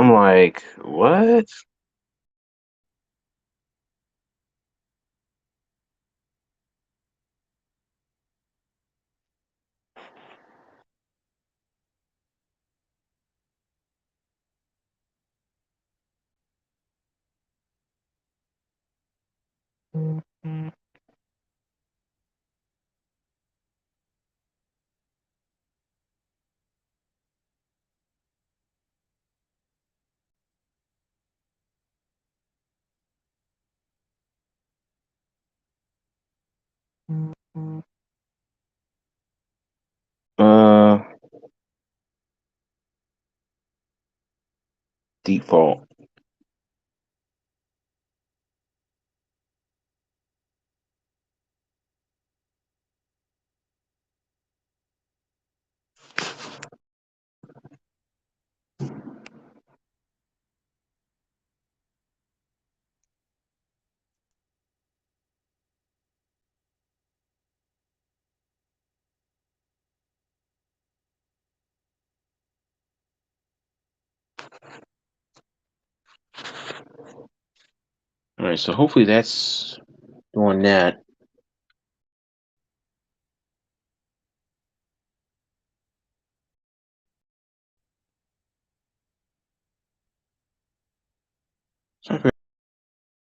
I'm like, what? Uh, default. All right, so hopefully that's doing that. So I figure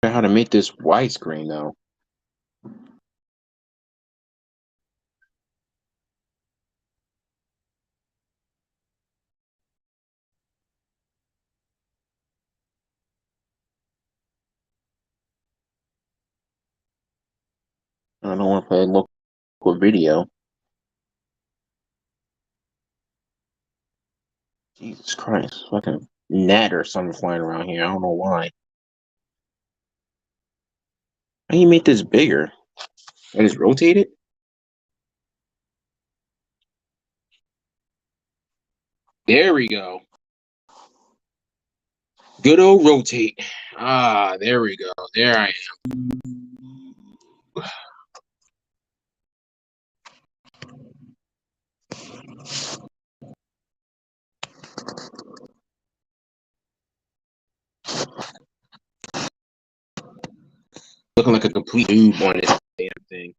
out how to make this widescreen though. I don't want to play local video. Jesus Christ, fucking gnat or something flying around here. I don't know why. How do you make this bigger? I just rotate it? There we go. Good old rotate. Ah, there we go. There I am. Looking like a complete noob on this damn thing.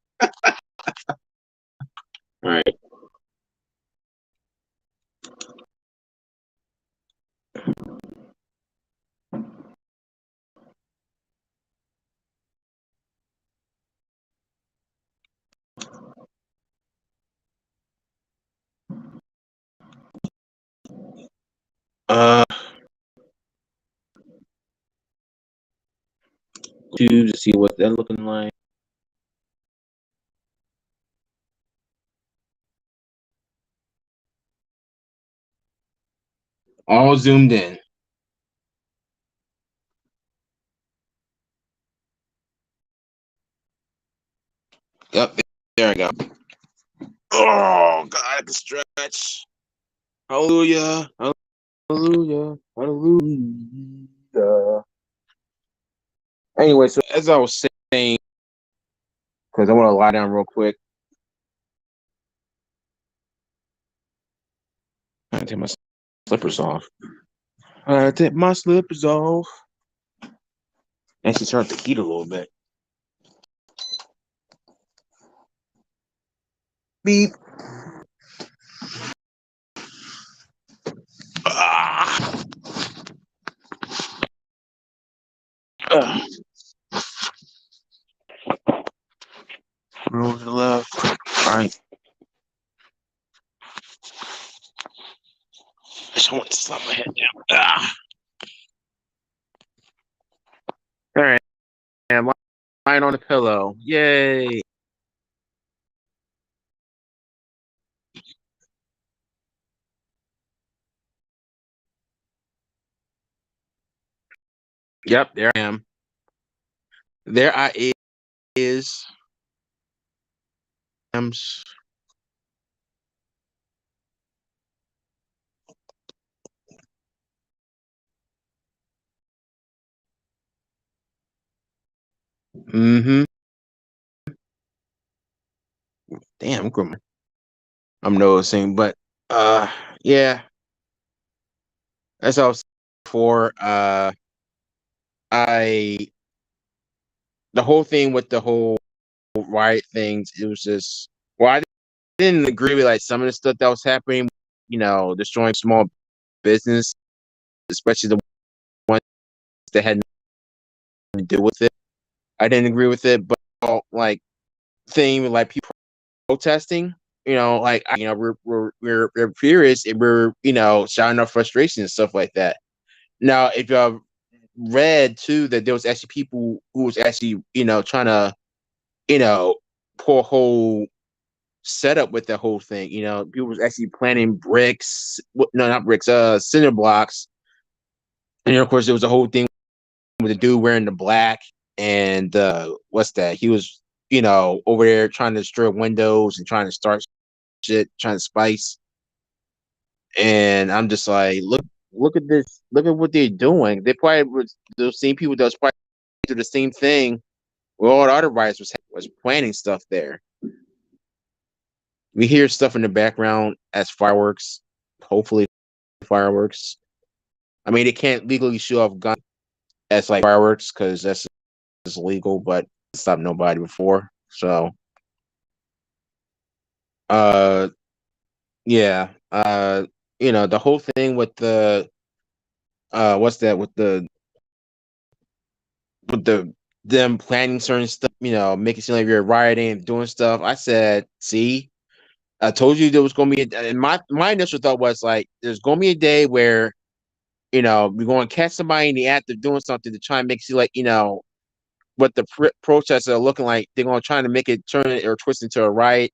All right. Uh, to see what that looking like. All zoomed in. Yep, there I go. Oh God, I can stretch. Hallelujah. Hallelujah. Hallelujah. Anyway, so as I was saying, because I want to lie down real quick. I gotta take my slippers off. I gotta take my slippers off. Actually, turn up the heat a little bit. Beep. Ah. Ah. Roll to the left. All right. I just want to slap my head down. Ah. All right. I'm lying on the pillow. Yay. Yep, there I am. There I is. Mm-hmm. Damn, I'm noticing, but yeah, that's all. before. I the whole thing with the whole riot things, it was just I didn't agree with like some of the stuff that was happening. Destroying small business, especially the ones that had nothing to do with it. I didn't agree with it, but like thing with like people protesting, we're furious and we're shouting our frustration and stuff like that. Now, if you read too that there was actually people who was actually trying to pull a whole setup with the whole thing. People was actually planting bricks, no, not bricks, cinder blocks, and of course there was a whole thing with the dude wearing the black and what's that? He was over there trying to destroy windows and trying to start shit, trying to spice. And I'm just like, look at this, look at what they're doing. They probably was those same people that was probably do the same thing where all the other riots was planning stuff there. We hear stuff in the background as fireworks, hopefully fireworks. I mean, they can't legally shoot off guns as like fireworks because that's just illegal, but it's stopped nobody before. So, uh, yeah, the whole thing with the what's that with the them planning certain stuff, making it seem like you're rioting and doing stuff. I said, see, I told you there was going to be, and my initial thought was like, there's going to be a day where, we're going to catch somebody in the act of doing something to try and make it seem like, what the protests are looking like. They're going to try to make it turn or twist into a riot.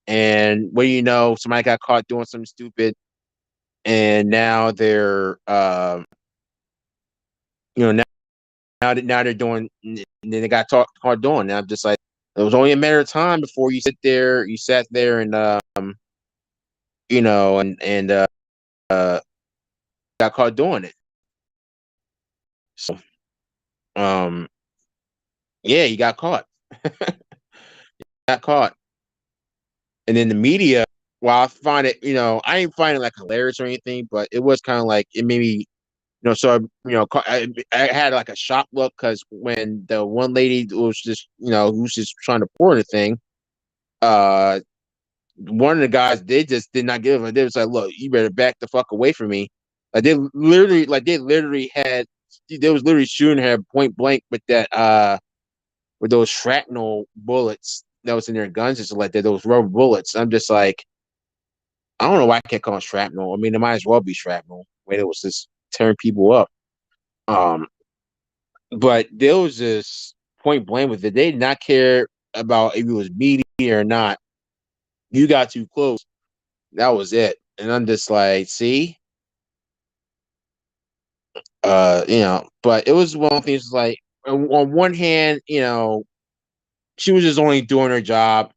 And what do you know? Somebody got caught doing something stupid, and now they're, now they're doing, and then they got caught doing. And I'm just like, it was only a matter of time before you sat there and and got caught doing it. So yeah, he got caught. Got caught. And then the media, while I find it, I didn't find it like hilarious or anything, but it was kind of like it made me, so I had like a shock look because when the one lady was just, who was just trying to pour the thing, uh, one of the guys did not give a. They was like, look, you better back the fuck away from me. They literally had, they was literally shooting her point blank with that with those shrapnel bullets that was in their guns, just like that, those rubber bullets. I'm just like, I don't know why I can't call them shrapnel. I mean, it might as well be shrapnel when it was just tearing people up. Um, but there was just point blank with it. They did not care about if it was media or not. You got too close. That was it. And I'm just like, see, but it was one of the things like on one hand, she was just only doing her job.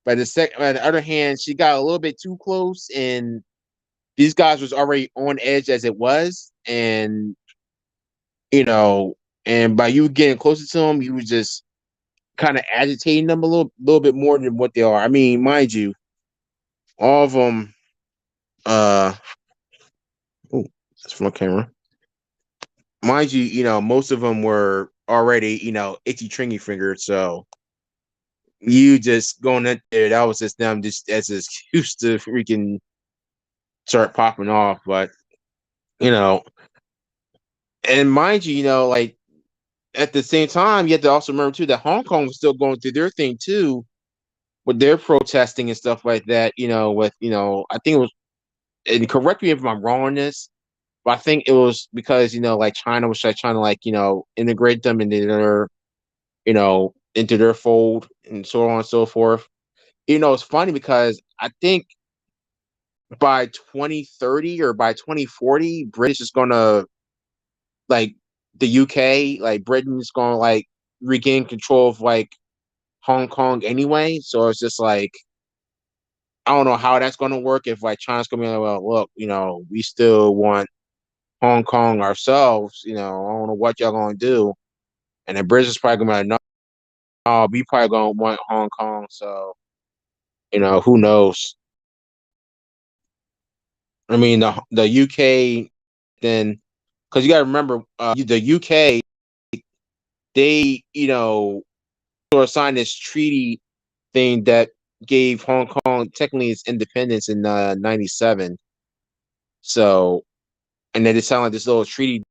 But on the other hand, she got a little bit too close, and these guys was already on edge as it was, and you know, and by you getting closer to them, you was just kind of agitating them a little bit more than what they are. I mean, mind you, all of them. Oh, that's from my camera. Mind you, most of them were already, itchy tringy finger. So you just going in there, that was just them just as an excuse to freaking start popping off. But you know, and mind you, like at the same time, you have to also remember too that Hong Kong was still going through their thing too with their protesting and stuff like that. With I think it was, and correct me if I'm wrong on this, but I think it was because like China was like trying to like integrate them into their fold and so on and so forth. It's funny because I think by 2030 or by 2040, British is gonna like the UK, like Britain is gonna like regain control of like Hong Kong anyway. So it's just like I don't know how that's gonna work if like China's gonna be like, well, look, we still want Hong Kong ourselves. I don't know what y'all gonna do. And then British is probably gonna be like, no, we probably gonna want Hong Kong. So, who knows? I mean, the UK then. because you got to remember, the UK, they, sort of signed this treaty thing that gave Hong Kong technically its independence in '97. So, and then it sounded like this little treaty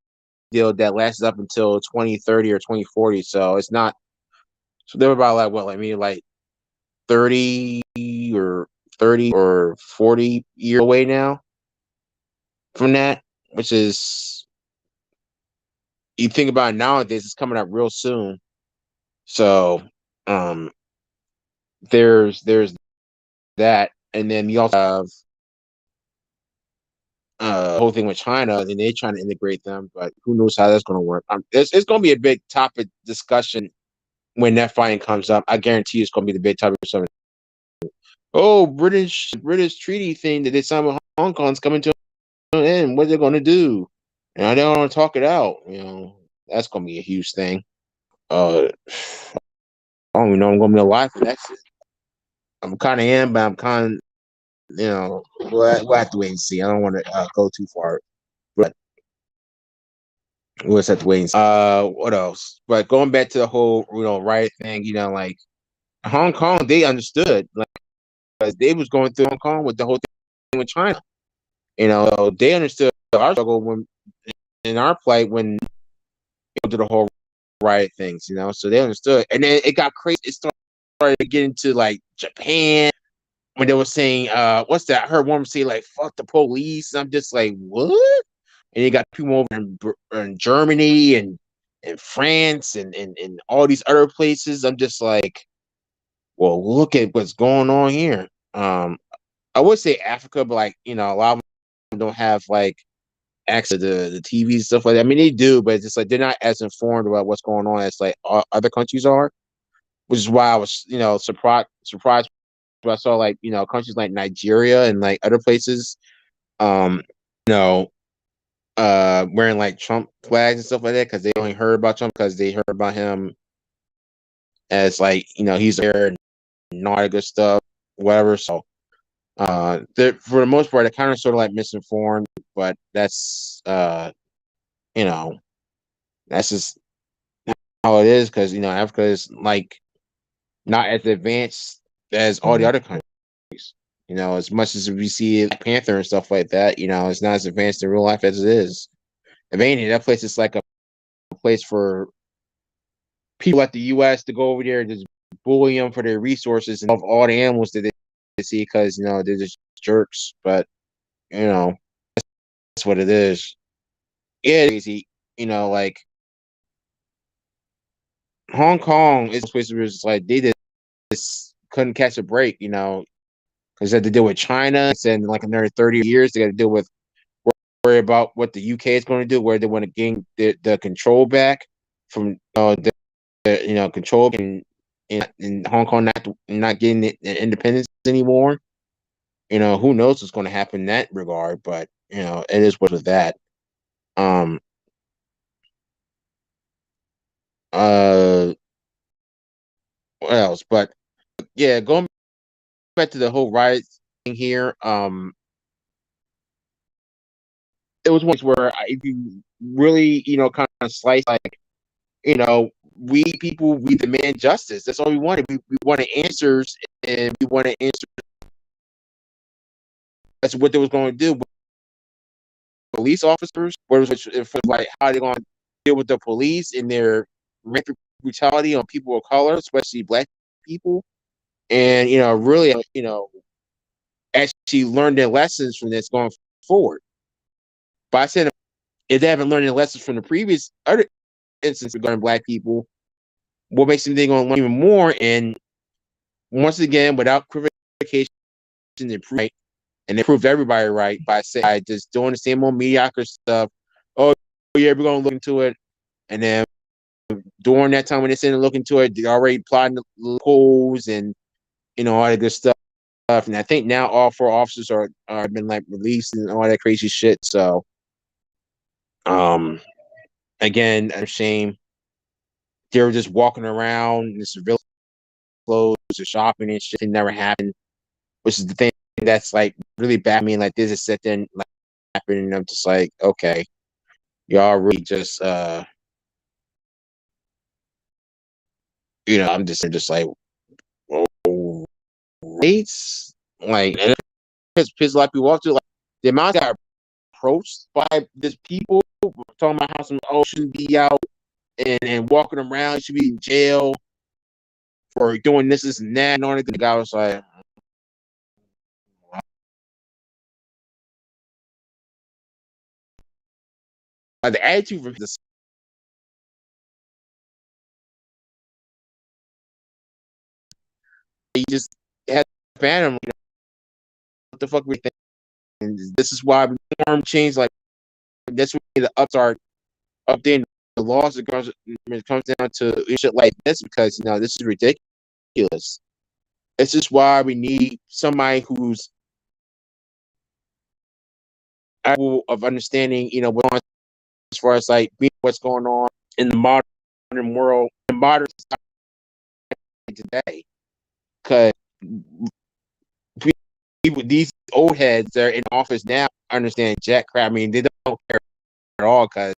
deal that lasts up until 2030 or 2040. So it's not. So they were about like what, like maybe like 30 or 40 years away now from that, which is, you think about it nowadays, it's coming up real soon. So, um, there's that, and then you also have the whole thing with China, and they're trying to integrate them, but who knows how that's going to work. It's going to be a big topic discussion when that fighting comes up. I guarantee it's going to be the big topic discussion. Oh, British treaty thing that they signed with Hong Kong's coming to an end. What are they going to do? And I don't want to talk it out. That's going to be a huge thing. I don't even know I'm going to be alive for that shit. I'm kind of am, but I'm kind of, we'll have to wait and see. I don't want to go too far, but we'll just have to wait and see. What else? But going back to the whole, riot thing, like Hong Kong, they understood, like, because they was going through Hong Kong with the whole thing with China. They understood our struggle when in our plight when we did the whole riot things. So they understood, and then it got crazy. It started to get into like Japan, when they were saying, what's that? I heard one say like "fuck the police." And I'm just like, what? And you got people over in Germany and France and all these other places. I'm just like, well, look at what's going on here. I would say Africa, but like, a lot of them don't have like access to the TV and stuff like that. I mean, they do, but it's just like they're not as informed about what's going on as like other countries are, which is why I was, surprised when I saw like, countries like Nigeria and like other places, um, you know, wearing like Trump flags and stuff like that, because they only heard about Trump because they heard about him as like, he's there and all that good stuff, whatever. So, for the most part, they're kind of sort of like misinformed, but that's, you know, that's just how it is, because Africa is like not as advanced as all the other countries. As much as we see Black Panther and stuff like that, it's not as advanced in real life as it is. If anything, that place is like a place for people like the U.S. to go over there and just bully them for their resources and of all the animals that they see, because they're just jerks. But that's what it is. Yeah, it's crazy. Like Hong Kong is a place where it's like they just couldn't catch a break. Because they had to deal with China. And then like another 30 years, they got to deal with, worry about what the UK is going to do, where they want to gain the control back from control in Hong Kong, not getting the independence anymore. Who knows what's going to happen in that regard, but it is what is that. Um what else? But yeah, going back to the whole riot thing here, it was one where if you really, kind of slice, like, we people, we demand justice. That's all we wanted. We wanted answers, and we wanted answers. That's what they was going to do. Police officers, if like how they going to deal with the police and their rampant brutality on people of color, especially Black people, and really, actually learn their lessons from this going forward. But I said, if they haven't learned their lessons from the previous other instances regarding Black people, what makes them think they're going to learn even more? And once again, without equivocation, they prove right, and they proved everybody right by just doing the same old mediocre stuff. Oh yeah, we're going to look into it, and then during that time when they said to look into it, they already plotting the loopholes and all that good stuff. And I think now all four officers are been like released and all that crazy shit. So, again, a shame. They were just walking around in civilian clothes or shopping and shit. It never happened, which is the thing that's like really bad. I mean, like this is sit there and like happen, and I'm just like, okay. y'all really just I'm just like, oh, rates, like, and it's pissed a lot of people off too. Like, the amount that got approached by this people talking about how some shouldn't be out and walking around, should be in jail for doing this and that and all that. The guy was like, the attitude from this, he just had to ban him. What the fuck we think? And this is why we norm change. Like, that's why the ups are updating the laws when it comes down to shit like this, because this is ridiculous. This is why we need somebody who's able of understanding, as far as like being what's going on in the modern world, in modern society today. Because these old heads that are in office now understand jack crap. I mean, they don't care at all because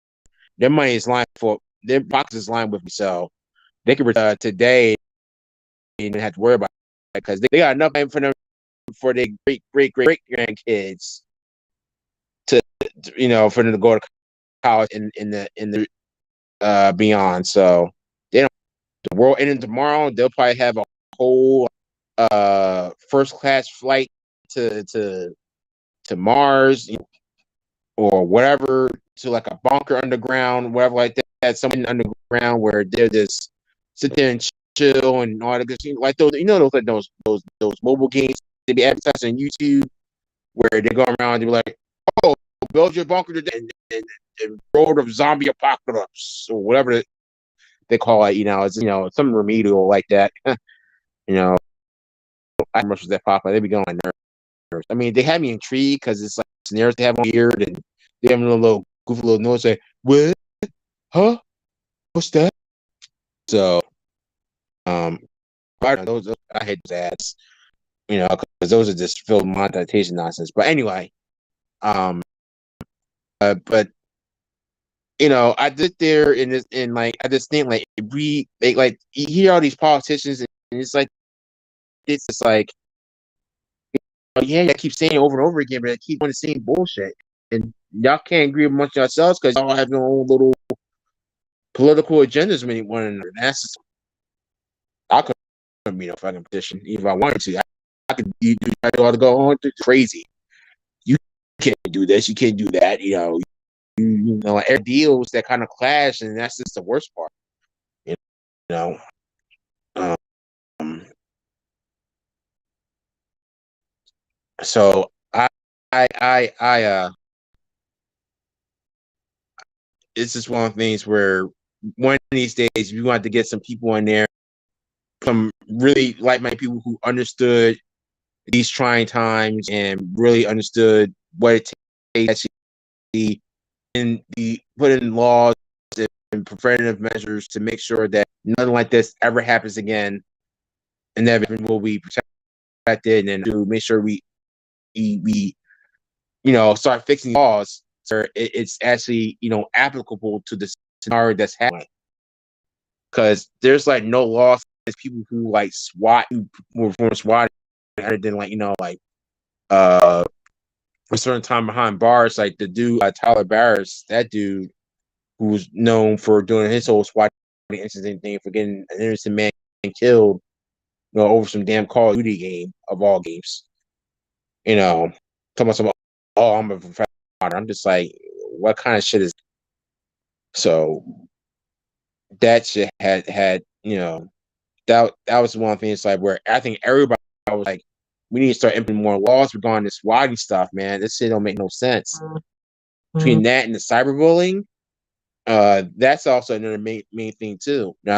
their money is lined for their box is lined with me, so they can retire today and have to worry about it because they got enough money for them for their great grandkids to for them to go to college in the beyond. So they don't. The world ending tomorrow. They'll probably have a whole first class flight to Mars or whatever, to like a bunker underground, whatever like that, something underground where they're just sit there and chill and all that good shit. Like those, those like those mobile games they be advertising on YouTube where they go around and be like, oh, build your bunker today and road of zombie apocalypse or whatever they call it. It's something remedial like that. you know, I commercials that pop up, they be going like nerves. I mean, they have me intrigued because it's like scenarios they have on weird and they have a little goofy little noise like, what? Huh? What's that? So, those I hate those ads, because those are just filled monetization nonsense. But anyway, but I did there in this, and like I just think like like you hear all these politicians, and it's just like, yeah, I keep saying it over and over again, but I keep doing the same bullshit, and y'all can't agree amongst yourselves because y'all have your own little political agendas with one another. That's just, I couldn't be no fucking petition even if I wanted to. I could do all to go on crazy. You can't do this, you can't do that. Air deals that kind of clash, and that's just the worst part. You know, um, so it's just one of the things where one of these days we want to get some people in there, some really like-minded people who understood these trying times and really understood what it takes to put in laws and preventative measures to make sure that nothing like this ever happens again, and that will be protected, and to make sure we start fixing laws so it's actually applicable to the scenario that's happening. Because there's like no laws against people who like SWAT, who perform SWAT, other than like like a certain time behind bars, like the dude Tyler Barris, that dude who's known for doing his whole SWAT incident thing, for getting an innocent man killed, over some damn Call of Duty game of all games. Talking about some, oh, I'm a professional. I'm just like, what kind of shit is? So that shit had that was one thing. It's like where I think everybody was like, we need to start implementing more laws regarding this swatting stuff, man. This shit don't make no sense. Between that and the cyberbullying, that's also another main thing too. Now,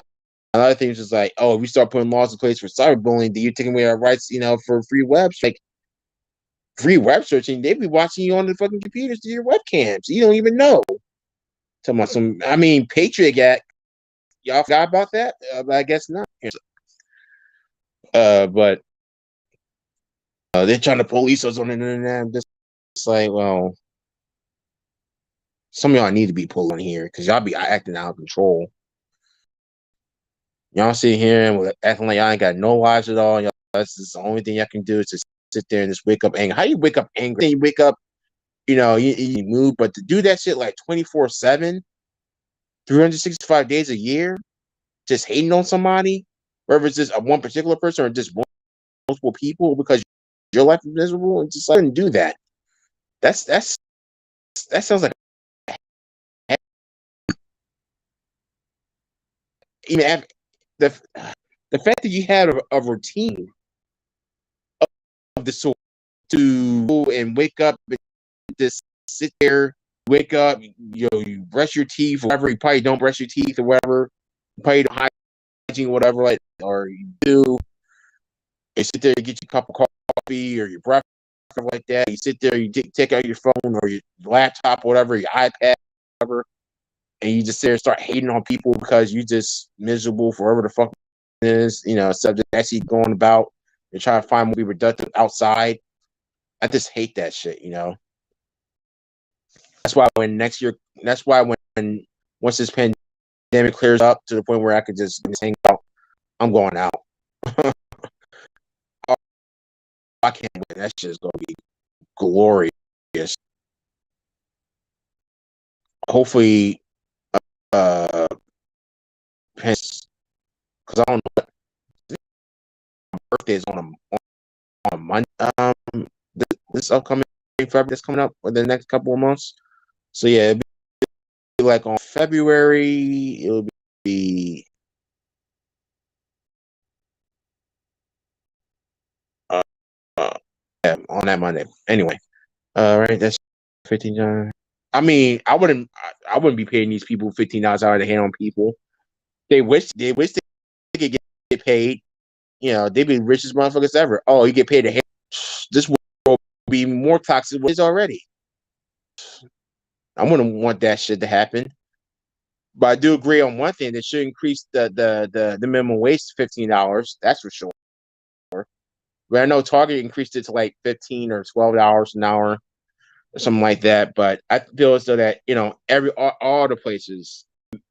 another thing is just like, oh, if we start putting laws in place for cyberbullying, then you're taking away our rights, for free web, like free web searching. They be watching you on the fucking computers to your webcams. You don't even know. Talking about I mean, Patriot Act. Y'all forgot about that? I guess not. But they're trying to police us on the internet. I'm just like, well, Some of y'all need to be pulled on here because y'all be acting out of control. Y'all sit here and acting like y'all ain't got no lives at all. Y'all, that's just the only thing y'all can do is just sit there and just wake up angry. How you wake up angry? You wake up, you move, but to do that shit like 24/7, 365 days a year, just hating on somebody, whether it's just one particular person or just multiple people because your life is miserable, and just like do that. That sounds like even the the fact that you had a routine of the sort to and wake up and just sit there, wake up, you brush your teeth or whatever. You probably don't brush your teeth or whatever. You probably don't hygiene, whatever, like, or you do. You sit there, you get your cup of coffee or your breakfast, stuff like that. You sit there, you take out your phone or your laptop, or whatever, your iPad, whatever, and you just sit there and start hating on people because you just miserable for whatever the fuck it is, subject actually going about and trying to find more be productive outside. I just hate that shit, That's why when once this pandemic clears up to the point where I could just hang out, I'm going out. I can't wait. That shit is gonna be glorious. Hopefully, because I don't know, my birthday is on Monday. This upcoming February that's coming up for the next couple of months. So yeah, it'll be like on February. It'll be yeah, on that Monday. Anyway, right, that's $15. I mean, I wouldn't be paying these people $15 hour to hand on people. They wish they could get paid. They'd be the richest motherfuckers ever. Oh, you get paid to hand. This will be more toxic than it is already. I wouldn't want that shit to happen. But I do agree on one thing. They should increase the minimum wage to $15. That's for sure. But I know Target increased it to like $15 or $12 an hour or something like that. But I feel as though that all the places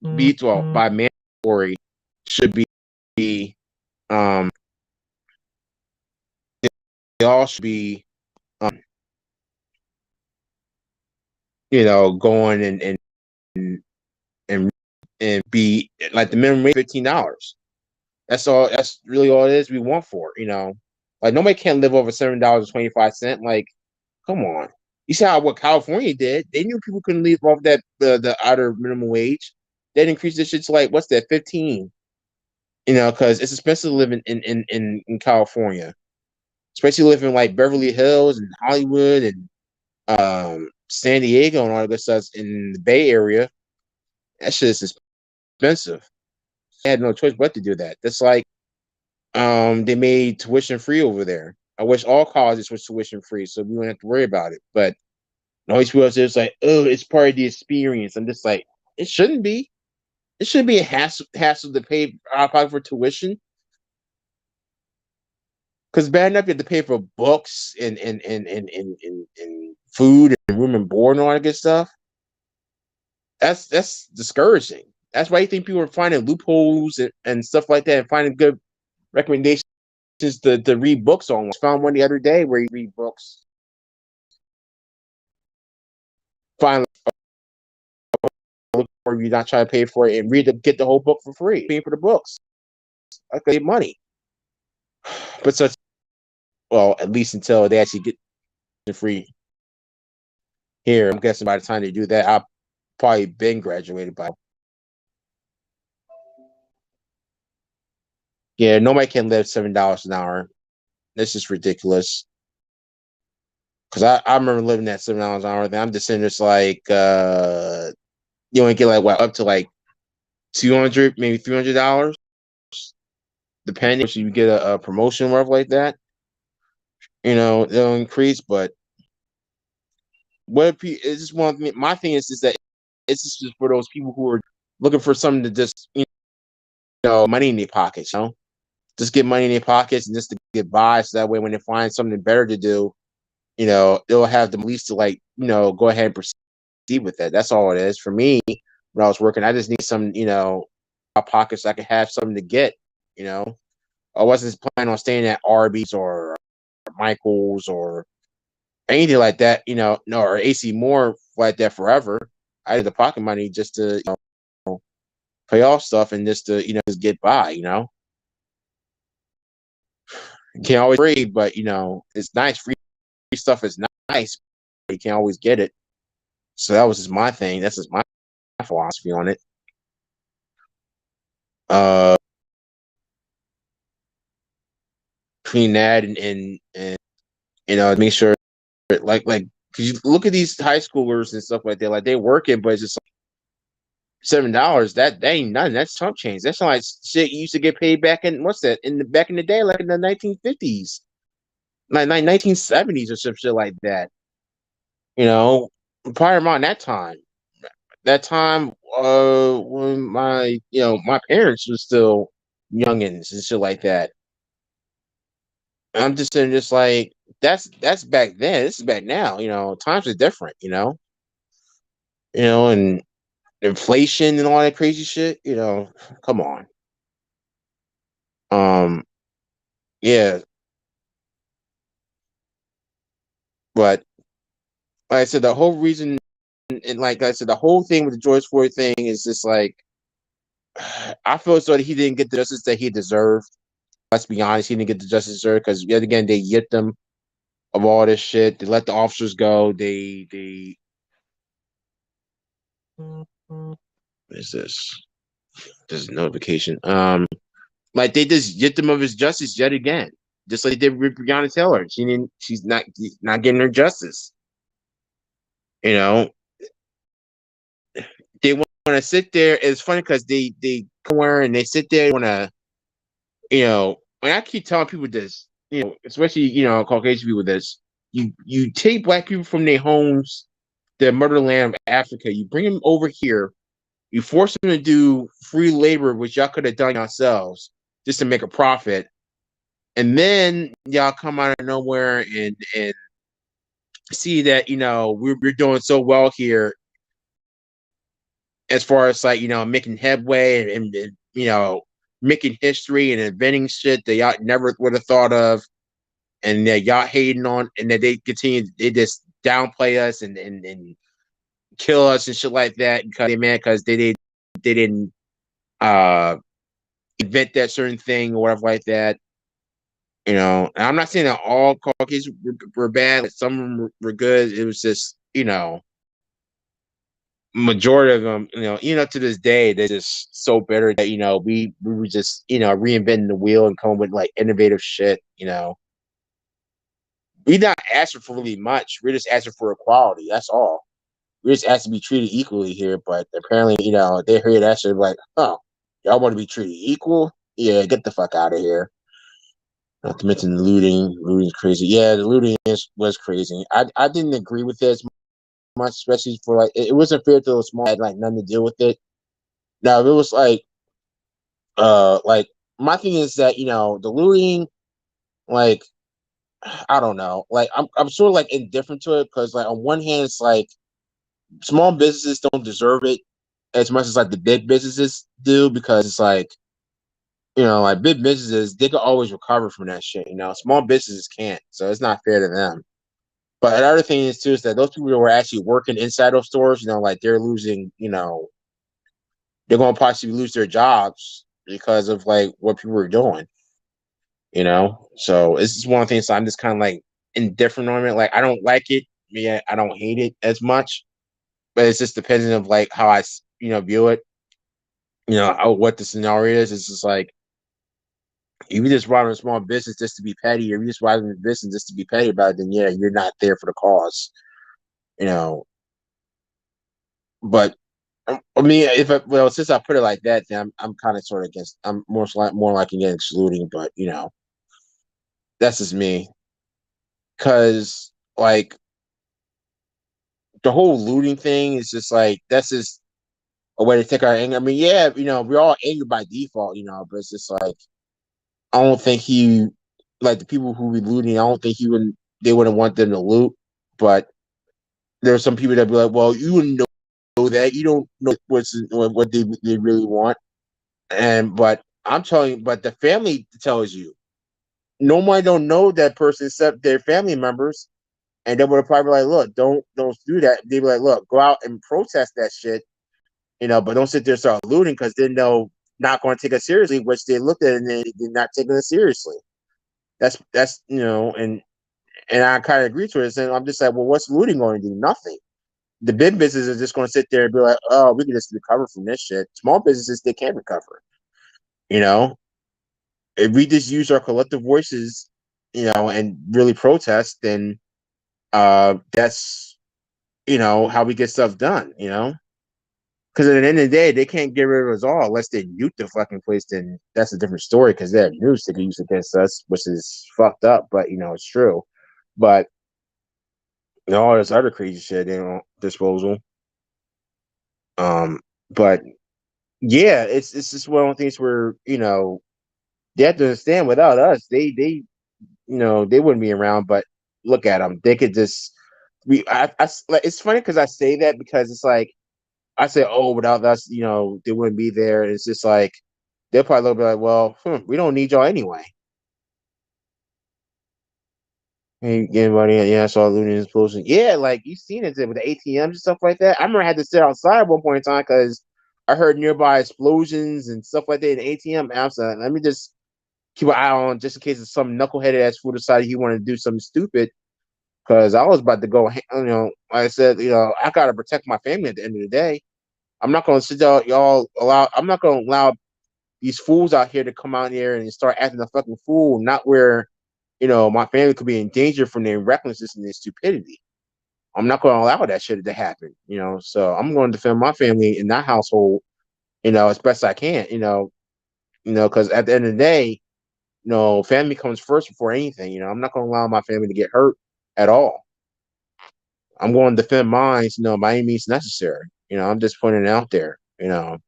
B12 by mandatory should be they all should be going and be like the minimum rate $15. That's all. That's really all it is. We want for it. Like nobody can live over $7.25. Like, come on. You see what California did? They knew people couldn't live off that the outer minimum wage. They increased this shit to like what's that 15? Because it's expensive to live in California, especially living like Beverly Hills and Hollywood and San Diego and all that good stuff in the Bay Area. That shit is expensive. They had no choice but to do that. That's like they made tuition free over there. I wish all colleges was tuition free so we wouldn't have to worry about it. But all these people are like, oh, it's part of the experience. I'm just like, it shouldn't be. It shouldn't be a hassle to pay out of pocket for tuition. Because bad enough you have to pay for books and food and room and board and all that good stuff. That's discouraging. That's why you think people are finding loopholes and stuff like that and finding good recommendations to read books on. I found one the other day where you read books. Finally, or you're not trying to pay for it and get the whole book for free. Paying for the books. I could save money. But at least until they actually get the free here. I'm guessing by the time they do that, I'll probably been graduated by. Yeah, nobody can live $7 an hour. This is ridiculous. Cause I remember living at $7 an hour. Then I'm just saying it's like you only get like what up to like $200, maybe $300, depending if you get a promotion or like that. They'll increase. But what if it's just one thing? My thing is that it's just for those people who are looking for something to just money in their pockets. Just get money in their pockets and just to get by. So that way, when they find something better to do, they'll have the least to go ahead and proceed. with that. That's all it is for me. When I was working, I just need some, my pockets so I could have something to get. You know, I wasn't planning on staying at Arby's or Michael's or anything like that. No, or AC Moore like that forever. I had the pocket money just to pay off stuff and just to just get by. You can't always free, but it's nice. Free stuff is nice. But you can't always get it. So that was just my thing. That's just my philosophy on it. Uh, between that and make sure like because you look at these high schoolers and stuff like that, like they working, but it's just like $7. That ain't nothing. That's chump change. That's not like shit you used to get paid back in what's that in the back in the day, like in the 1950s, like 1970s or some shit like that. You know, prior around that time. That time when my parents were still youngins and shit like that. I'm just saying, just like that's back then. This is back now. Times are different. And inflation and all that crazy shit. Come on. Um, yeah, but like I said, the whole reason, and like I said, the whole thing with the George Floyd thing is just like I feel as though he didn't get the justice that he deserved. Let's be honest, he didn't get the justice deserved because yet again they yipped him of all this shit. They let the officers go. They what is this? This is a notification. Like they just yipped him of his justice yet again. Just like they did with Breonna Taylor. She's not getting her justice. You know, they want to sit there. It's funny because they come where and they sit there. Want to, when I keep telling people this, especially Caucasian people, this you take black people from their homes, their motherland of Africa, you bring them over here, you force them to do free labor, which y'all could have done yourselves, just to make a profit, and then y'all come out of nowhere and see that we're doing so well here as far as like making headway and making history and inventing shit that y'all never would have thought of, and that y'all hating on, and that they just downplay us and kill us and shit like that because they didn't uh invent that certain thing or whatever like that. And I'm not saying that all Caucasians were bad. Some of them were good. It was just majority of them, to this day, they're just so bitter that we were just reinventing the wheel and coming with like innovative shit. We're not asking for really much. We're just asking for equality. That's all. We're just asking to be treated equally here. But apparently, they hear that shit like, oh, y'all want to be treated equal? Yeah, get the fuck out of here. Not to mention the looting. Looting's crazy. Yeah, the looting was crazy. I didn't agree with it as much, especially for like it wasn't fair to the small. Had like nothing to deal with it. Now, if it was like my thing is that the looting, like I don't know, like I'm sort of like indifferent to it because like on one hand it's like small businesses don't deserve it as much as like the big businesses do because it's like like big businesses they can always recover from that shit. Small businesses can't, so it's not fair to them. But another thing is too is that those people who are actually working inside those stores, like they're losing, they're going to possibly lose their jobs because of like what people are doing. So it's just one of the things. So I'm just kind of like indifferent on it. Like I don't like it. Yeah, I don't hate it as much, but it's just depending of like how I view it. What the scenario is. It's just like if you just run a small business just to be petty, or you just run a business just to be petty about it, then yeah, you're not there for the cause. You know, but I mean, since I put it like that, then I'm kind of sort of against. I'm more like against looting, but that's just me. Cause like the whole looting thing is just like that's just a way to take our anger. I mean, yeah, we're all angry by default, but it's just like I don't think he like the people who be looting. I don't think they wouldn't want them to loot, but There's some people that be like, well, you wouldn't know that. You don't know what they really want. But I'm telling you, but the family tells you. Nobody don't know that person except their family members. And they would probably be like, look, don't do that. They'd be like, look, go out and protest that shit, but don't sit there and start looting because then they'll not going to take it seriously, which they looked at it and they're not taking it seriously. That's and I kind of agree to it. And I'm just like, well, what's looting going to do? Nothing. The big businesses are just going to sit there and be like, oh, we can just recover from this shit. Small businesses, they can't recover. You know, if we just use our collective voices, and really protest, then that's how we get stuff done. Because at the end of the day, they can't get rid of us all unless they nuke the fucking place. Then that's a different story because they have nukes they can use against us, which is fucked up. But it's true. But all this other crazy shit, disposal. But yeah, it's just one of the things where they have to understand. Without us, they wouldn't be around. But look at them; they could just like, it's funny because I say that because it's like I say, oh, without us, they wouldn't be there. It's just like they'll probably look like, well, we don't need y'all anyway. Hey, anybody? Yeah, I saw looting and explosion. Yeah, like you seen it with the ATMs and stuff like that. I remember I had to sit outside at one point in time because I heard nearby explosions and stuff like that in the ATM. And I was like, let me just keep an eye on just in case it's some knuckleheaded ass fool decided he wanted to do something stupid. Because I was about to go, like I said, I gotta protect my family at the end of the day. I'm not gonna sit down, y'all allow. I'm not gonna allow these fools out here to come out here and start acting a fucking fool, not where, my family could be in danger from their recklessness and their stupidity. I'm not going to allow that shit to happen, So I'm going to defend my family in that household, as best I can, because at the end of the day, family comes first before anything. I'm not going to allow my family to get hurt at all. I'm going to defend mine, by any means necessary. I'm just putting it out there, And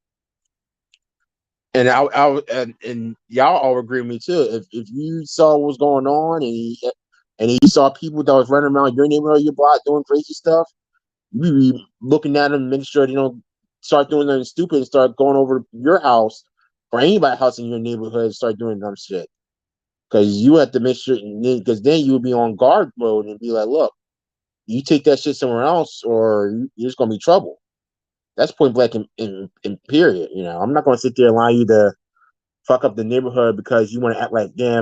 and y'all all agree with me too. If you saw what was going on and you saw people that was running around your neighborhood, your block doing crazy stuff, you be looking at them, making sure they don't start doing nothing stupid and start going over your house or anybody's house in your neighborhood and start doing dumb shit. Because you have to make sure, because then you would be on guard mode and be like, look, you take that shit somewhere else, or you're just gonna be trouble. That's point blank in period. I'm not gonna sit there and allow you to fuck up the neighborhood because you want to act like damn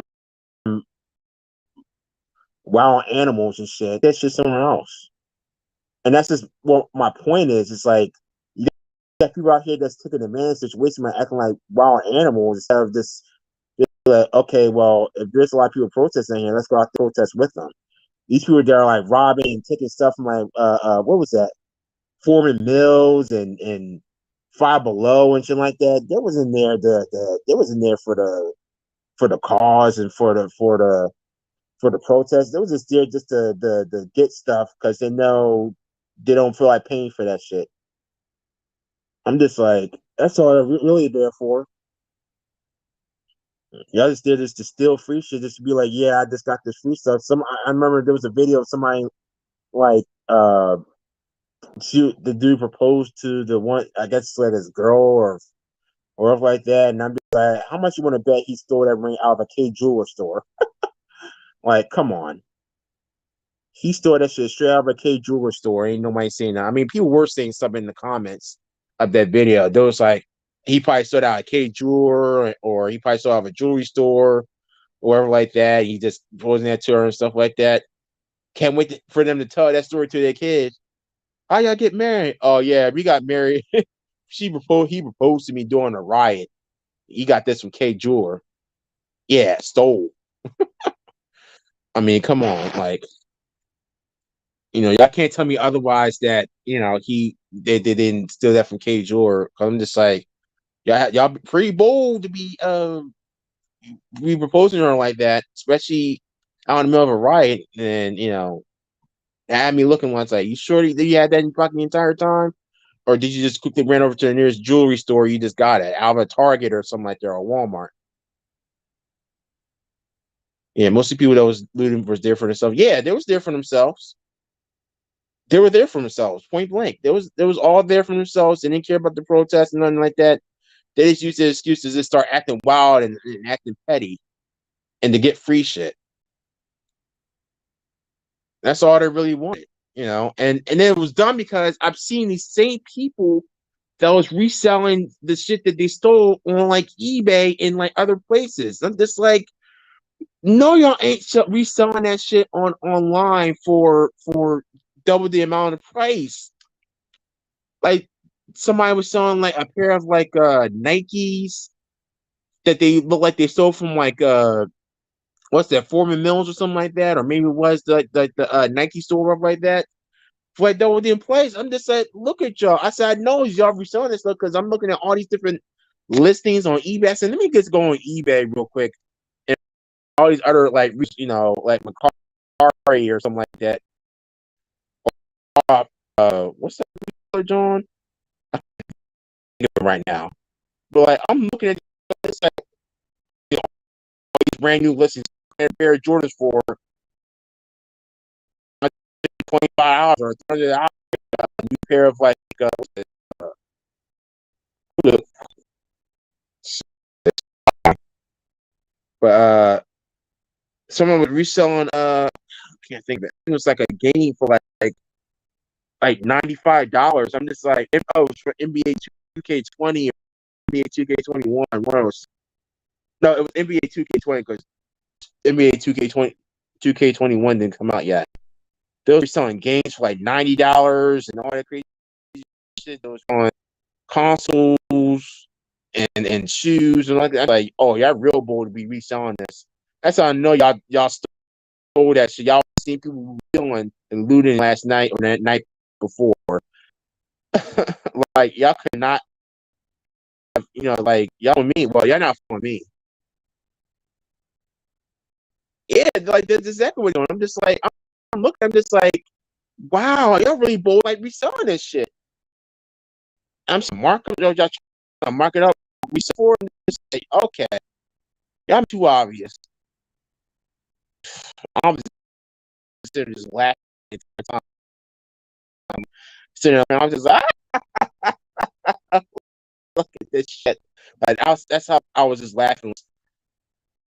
wild animals and shit. That's just somewhere else. And that's just what my point is. It's like you got people out here that's taking advantage of the situation by acting like wild animals instead of just like, okay, well, if there's a lot of people protesting here, let's go out to protest with them. These people that are like robbing and taking stuff from like what was that? Foreman Mills and Five Below and shit like that. They was in there they was in there for the cause and for the protest. They was just there just to get stuff because they know they don't feel like paying for that shit. I'm just like, that's all they're really there for. Y'all just there just to steal free shit, just to be like, yeah, I just got this free stuff. I remember there was a video of somebody like the dude proposed to the one, I guess like his girl or whatever like that, and I'm just like, how much you want to bet he stole that ring out of a K jeweler store? Like, come on. He stole that shit straight out of a K jeweler store. Ain't nobody saying that. I mean, people were saying something in the comments of that video. There was like, he probably stole out a K jeweler, or he probably stole out of a jewelry store, or whatever like that. He just posing that to her and stuff like that. Can't wait for them to tell that story to their kids. How y'all get married? Oh yeah, we got married. He proposed to me during a riot. He got this from K jeweler. Yeah, stole. I mean, come on, like, y'all can't tell me otherwise that they didn't steal that from Cage or I'm just like y'all pretty bold to be proposing her like that, especially out in the middle of a riot, and had me looking once like, you sure that you had that in your pocket the entire time, or did you just quickly ran over to the nearest jewelry store you just got it out of a Target or something like that, or Walmart? Yeah, most of the people that was looting was there for themselves. Yeah, they was there for themselves. They were there for themselves, point blank. There was all there for themselves. They didn't care about the protests and nothing like that. They just used the excuse to just start acting wild and acting petty and to get free shit. That's all they really wanted. And then it was done because I've seen these same people that was reselling the shit that they stole on like eBay and like other places. I'm just like, no, y'all ain't reselling that shit on online for double the amount of price. Like somebody was selling like a pair of like Nikes that they look like they stole from like what's that, Foreman Mills or something like that, or maybe it was the Nike store up like that. For like double the price. I'm just like, look at y'all. I said, I know y'all reselling this stuff because I'm looking at all these different listings on eBay. I said, let me just go on eBay real quick and all these other like like Macari or something like that. What's that other John? I think of it right now. But like I'm looking at this like all these brand new listings and a pair of Jordans for $25 or $30. A new pair of like what's it? But someone was reselling I can't think of it. It was like a game for like $95. I'm just like, oh, it was for NBA 2K20 or NBA 2K21. One of those. No, it was NBA 2K20 because NBA 2K21 didn't come out yet. They were selling games for like $90 and all that crazy shit. They was on consoles and shoes and like that. Like, oh, y'all real bold to be reselling this. That's how I know y'all stole that shit. Y'all seen people stealing and looting last night or that night before. Like y'all could not, like y'all with me. Well, y'all not for me. Yeah, like that's exactly what I'm doing. I'm just like, I'm looking. I'm just like, wow, y'all really bold, like reselling this shit. I'm some market, y'all trying to mark it up. We support this. Okay, y'all too obvious. I'm just laughing. Sitting there, I'm just like, look at this shit. Like that's how I was just laughing.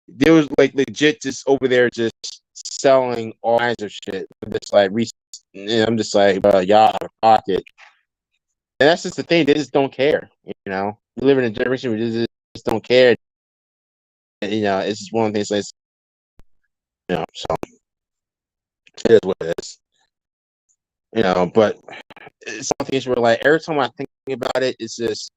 There was like legit just over there just selling all kinds of shit. I'm just like, I'm just like, y'all out of pocket. And that's just the thing. They just don't care. We live in a generation where they just don't care. And, it's just one of the things. Like, so it is what it is. But some things were like every time I think about it, it's just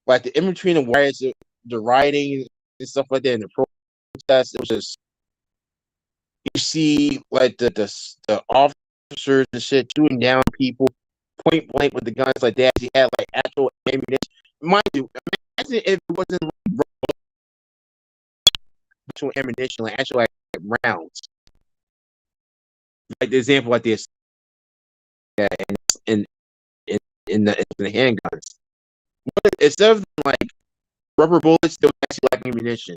like the in between the wires, the writing and stuff like that, and the protest. It was just you see like the officers and shit shooting down people point blank with the guns like that. He had like actual ammunition. Mind you, imagine if it wasn't like actual ammunition, like actual like rounds. Like the example like this, yeah, in the handguns. But instead of like rubber bullets, they were actually like ammunition.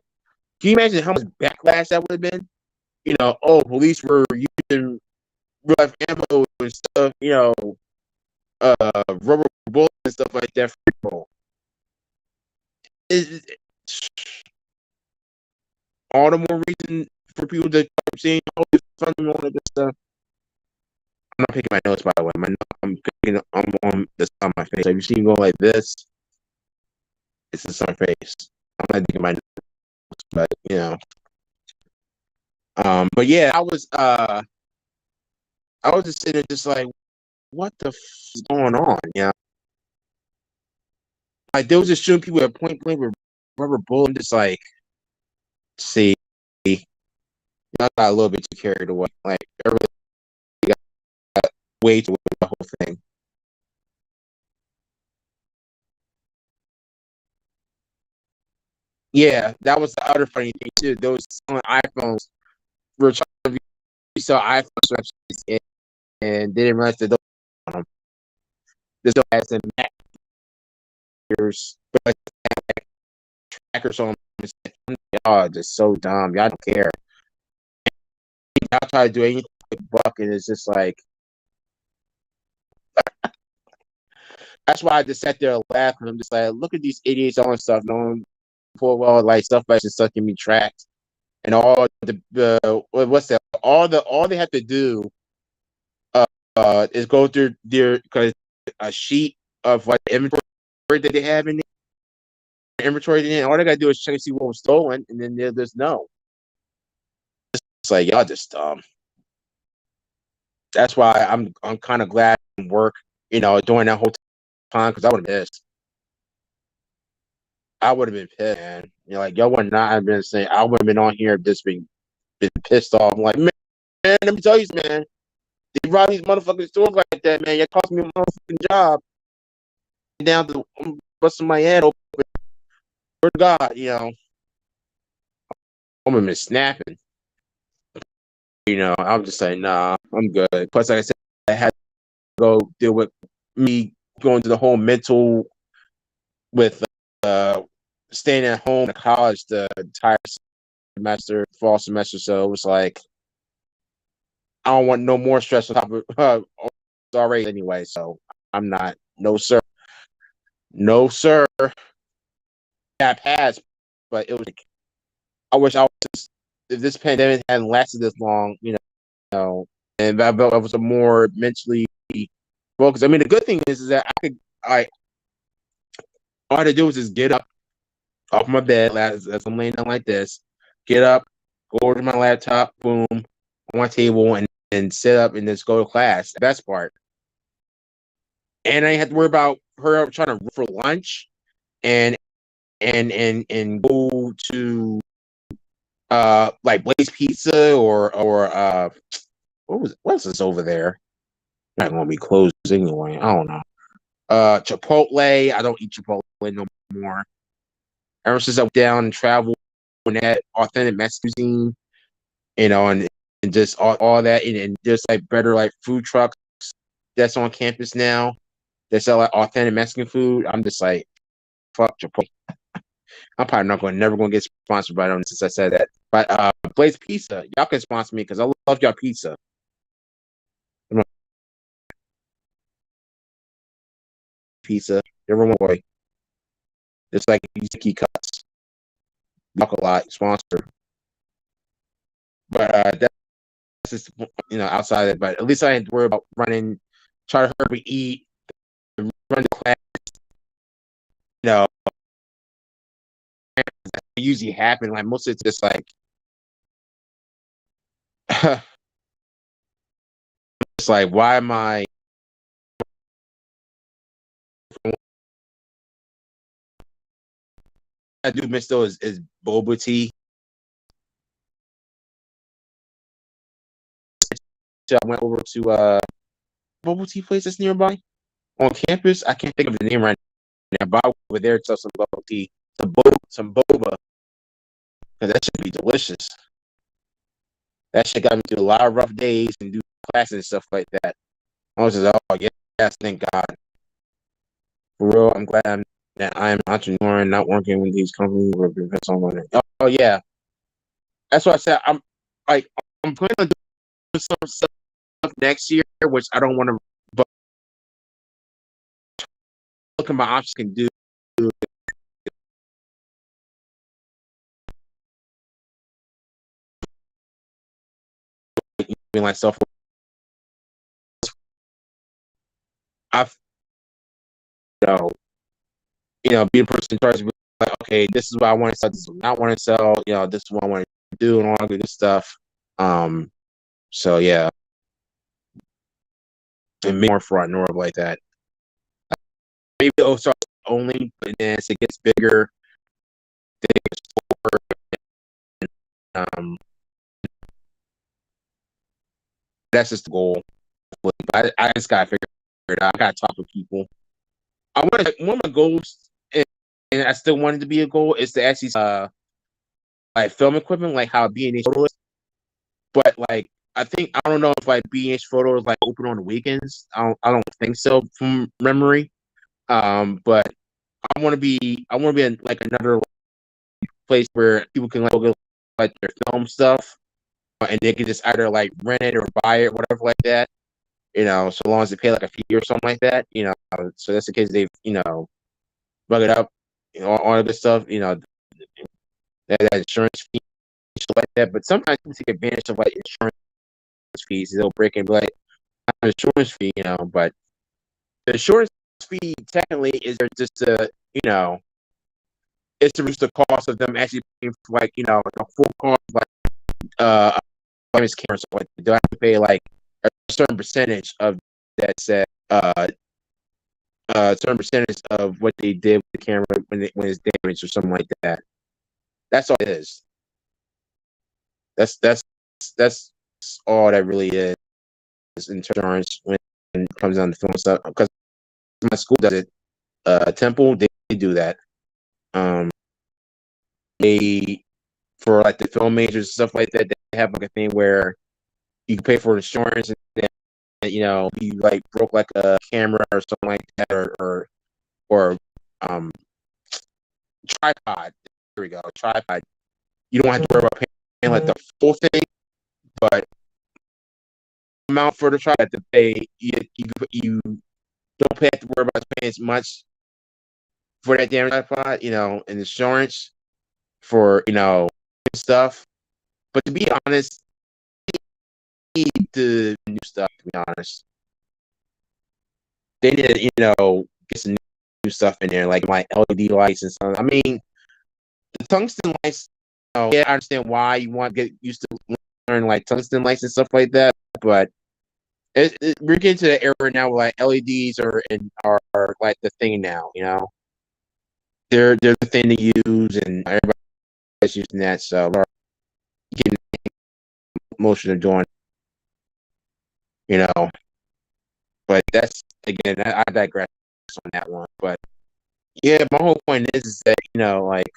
Can you imagine how much backlash that would have been? Police were using real life ammo and stuff, rubber bullets and stuff like that. All the more reason for people to start saying, "Oh, it's fun and all that stuff." I'm not picking my notes, by the way. I'm on the side of my face. Have you seen me go like this? It's the sun face. I'm not picking my notes, but yeah, I was just sitting there just like, what the f is going on? Like they was just shooting people at point blank with rubber bullet. I'm just like, see, I got a little bit too carried away. Like everybody got way too away with the whole thing. Yeah, that was the other funny thing too. There was selling iPhones. We were trying to sell iPhones websites, and they didn't realize that there's no ads and Mackers, but trackers on them. Y'all just so dumb. Y'all don't care. Y'all try to do anything with buck, and it's just like that's why I just sat there and laughed. And I'm just like, look at these idiots on stuff, knowing full well like stuff like this stuff can be tracked, and all what's that? All they have to do is go through their because a sheet of like inventory that they have in the inventory. And all they gotta do is check and see what was stolen, and then they'll just know. It's like y'all just That's why I'm kind of glad I work, during that whole time because I would have missed. I would have been pissed, man. Like y'all would not have been saying. I would have been on here just been pissed off. I'm like, man, let me tell you, man. They rob these motherfucking stores like that, man. You cost me a motherfucking job. Down to busting my head open. For God, I'm gonna be snapping. I'm just saying, nah, I'm good. Plus, like I said, I had to go deal with me going to the whole mental with staying at home in college the entire fall semester. So it was like I don't want no more stress on top of already anyway. So I'm not, no sir, no sir. That passed, but it was like I wish I was if this pandemic hadn't lasted this long, and I was a more mentally focused. I mean, the good thing is that all I had to do was just get up off my bed as I'm laying down like this, get up, go over to my laptop, boom, on my table, and sit up and just go to class. The best part. And I didn't have to worry about her trying to for lunch and go to like Blaze Pizza or what's this over there? Not gonna be closed anyway. I don't know. Chipotle. I don't eat Chipotle no more. Ever since I went down and traveled in that authentic Mexican cuisine, and just all that, and just like better like food trucks that's on campus now that sell like authentic Mexican food. I'm just like, fuck Chipotle. I'm probably never gonna get sponsored by them since I said that. But Blaze Pizza, y'all can sponsor me because I love y'all pizza. Pizza, everyone boy. It's like Yuzuki Cuts. Talk a lot, sponsor. But that's just outside of it. But at least I didn't worry about running, try to hurry eat, run the class. It usually happen. Like most of it's just like it's like why am I do miss though is boba tea. So I went over to bubble tea place that's nearby on campus. I can't think of the name right now, but I went over there to sell some bubble tea, some boba, because that should be delicious. That shit got me through a lot of rough days and do classes and stuff like that. I was just, oh yes, thank God. For real, I'm glad that I'm an entrepreneur and not working with these companies or someone. Oh yeah, that's what I said. I'm planning on doing some stuff next year, which I don't want to. But look at my options can do. Being like self, I've being a person in charge of like, okay, this is what I want to sell, this is what I not want to sell, this is what I want to do, and all good stuff. So yeah, and more front and like that. Maybe it'll start only, but then as it gets bigger, um, that's just the goal. But I just gotta figure it out. I gotta talk to people. One of my goals, and I still wanted to be a goal, is to actually like film equipment, like how B&H photo is. But like I don't know if like B&H photo is like open on the weekends. I don't think so from memory. But I want to be in like another place where people can like look at like their film stuff, and they can just either like rent it or buy it, whatever like that. So long as they pay like a fee or something like that, so that's the case they've, bug it up, all of this stuff, that insurance fee, stuff like that. But sometimes people take advantage of like insurance fees. They'll break in like insurance fee, but the insurance fee technically is just it's to reach the cost of them actually paying for like, the full cost of like damage care or something like that. They'll have to pay like a certain percentage of that said certain percentage of what they did with the camera when it's damaged or something like that. That's all it is. That's all that really is insurance when it comes down to film stuff. Because my school does it. Temple, they do that. They for like the film majors and stuff like that. They have like a thing where you can pay for insurance, and then, you like broke like a camera or something like that, or tripod. There we go, tripod. You don't have to worry about paying like the full thing, but amount for the tripod to pay, you don't have to worry about paying as much for that damn tripod, and insurance for stuff. But to be honest, they need the new stuff. To be honest, they need to get some new stuff in there, like my LED lights and stuff. I mean, the tungsten lights. Yeah, I understand why you want to get used to learn like tungsten lights and stuff like that, but we're getting to the era now where like LEDs are like the thing now. They're the thing to use, and everybody's using that. So getting most of them doing, but that's again, I digress on that one. But yeah, my whole point is that like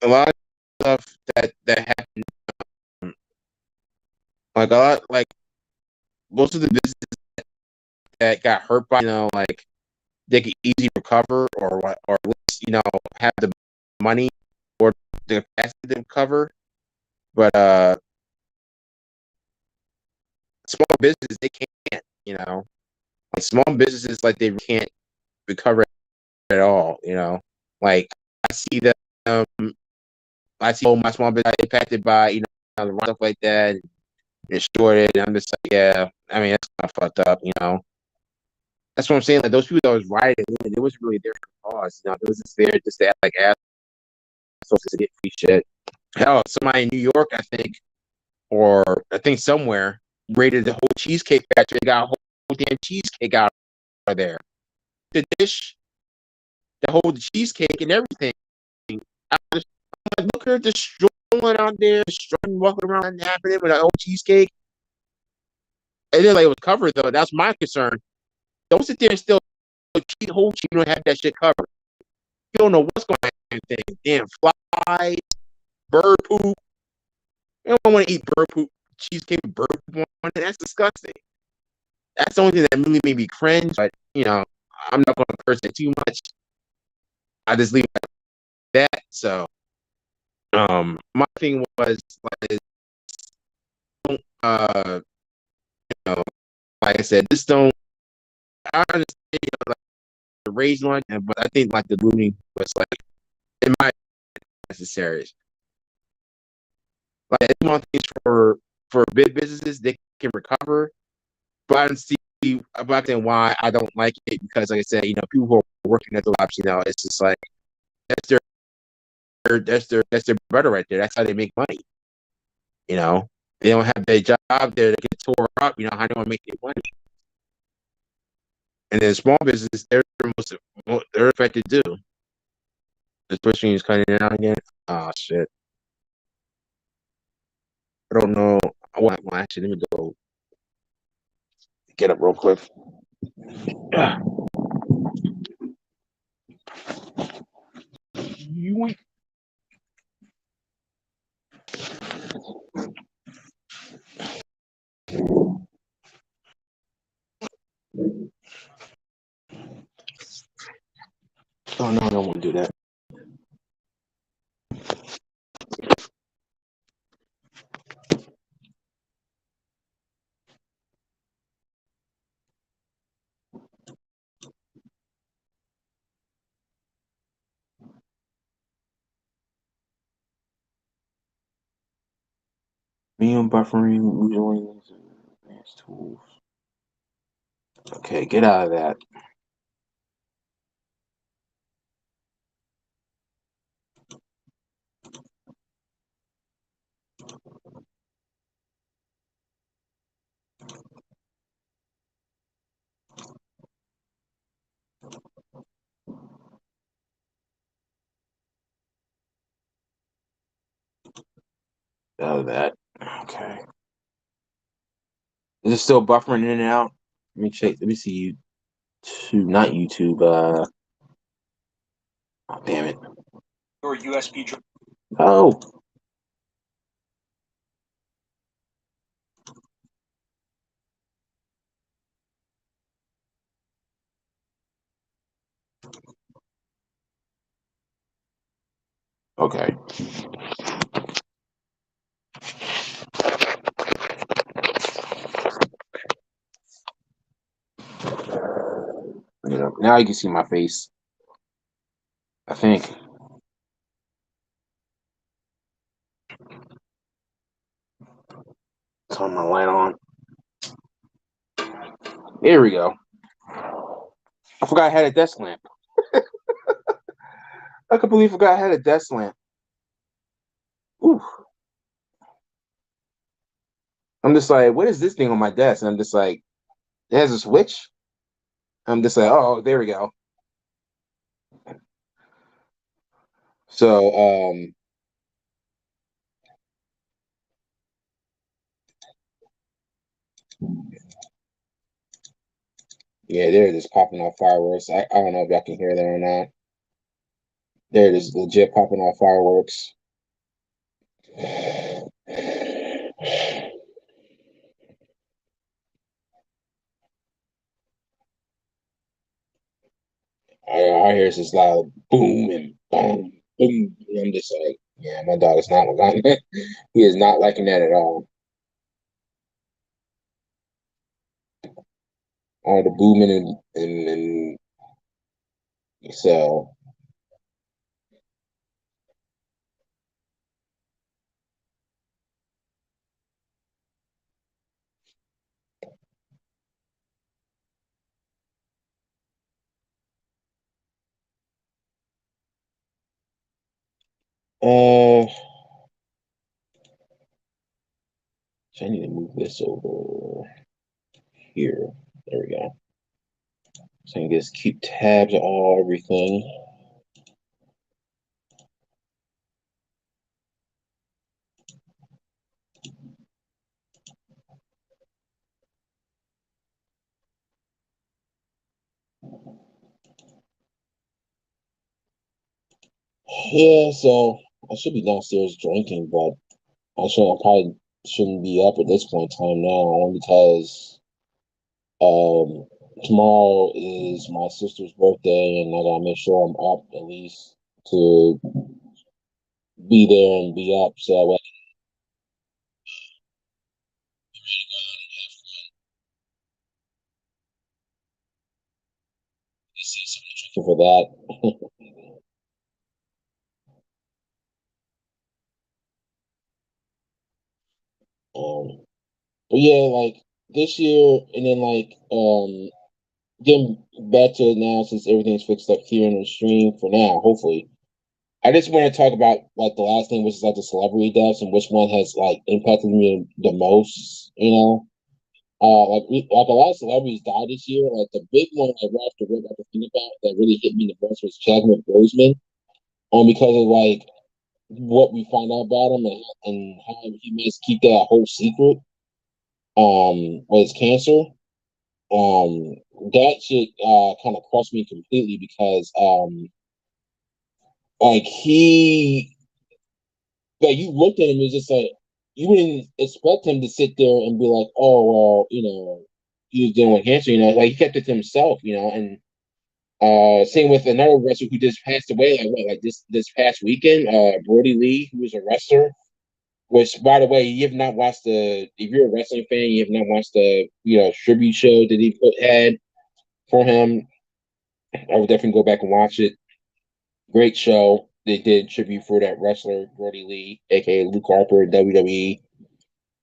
a lot of stuff that happened, like a lot, like most of the businesses that got hurt by, like they could easily recover, or at least have the money or the capacity to recover. But small businesses, they can't, like small businesses, like they can't recover at all. Like I see that, I see my small business impacted by the stuff like that, and shorted, and I'm just like, yeah, I mean, that's kind of fucked up. That's what I'm saying. Like those people that was rioting, it wasn't really there for cause. It was just there just to act like assholes to get free shit. Hell, somebody in New York, I think, or I think somewhere, raided the whole cheesecake factory. They got a whole damn cheesecake out of there. The dish, the whole cheesecake and everything. I'm like, look at her just strolling out there, strolling, walking around, and happening with a whole cheesecake. And then like it was covered though. That's my concern. Don't sit there and still whole cheese. You don't have that shit covered. You don't know what's going on. Anything. Damn flies, bird poop. You don't want to eat bird poop cheesecake with bird poop on it. That's disgusting. That's the only thing that really made me cringe. But I'm not going to curse it too much. I just leave it like that. So, my thing was like, don't, like I said, just don't. I understand, like the rage one, but I think like the looting was like, in my necessary. Like it's one things for big businesses, they can recover, but I don't see about why I don't like it, because like I said, people who are working at the labs, it's just like that's their brother right there. That's how they make money. They don't have their job there to get tore up. How do they want to make their money? And then small business, they're affected too. The Twitch stream is cutting it out again. Oh shit! I don't know. Well, actually, let me go get up real quick. You went. Oh no, I don't want to do that. Medium buffering, usually advanced tools. Okay, get out of that. Out of that. Okay. Is it still buffering in and out? Let me check. Let me see YouTube. Not YouTube. Oh, damn it. Your USB. Oh. Okay. Now you can see my face. I think. Turn my light on. There we go. I forgot I had a desk lamp. I completely forgot I had a desk lamp. Ooh. I'm just like, what is this thing on my desk? And I'm just like, it has a switch. I'm just like, oh, there we go. So, yeah, there it is popping off fireworks. I don't know if y'all can hear that or not. There it is, legit popping off fireworks. I hear this loud boom and boom, boom. And I'm just like, yeah, my dog is not liking that. He is not liking that at all. All the booming and so. Uh, so I need to move this over here. There we go. So I can just keep tabs on all everything. Yeah, so I should be downstairs drinking, but I probably shouldn't be up at this point in time now, only because um tomorrow is my sister's birthday, and I gotta make sure I'm up at least to be there and be up. So for that. um, but yeah, like this year, and then like getting back to it now since everything's fixed up here in the stream for now. Hopefully, I just want to talk about like the last thing, which is like the celebrity deaths and which one has like impacted me the most. Like a lot of celebrities died this year. Like the big one I right off the rip I could think about that really hit me the most was Chadwick Boseman. Because of like what we found out about him and how he made us keep that whole secret. With his cancer. Um, that shit kind of crushed me completely because like he like you looked at him, it's just like you wouldn't expect him to sit there and be like, oh well, he was dealing with cancer, like he kept it to himself, and same with another wrestler who just passed away, like this past weekend, Brody Lee, who was a wrestler. Which, by the way, you have not watched if you're a wrestling fan, you have not watched the tribute show that he had for him. I would definitely go back and watch it. Great show. They did tribute for that wrestler, Brody Lee, aka Luke Harper, WWE.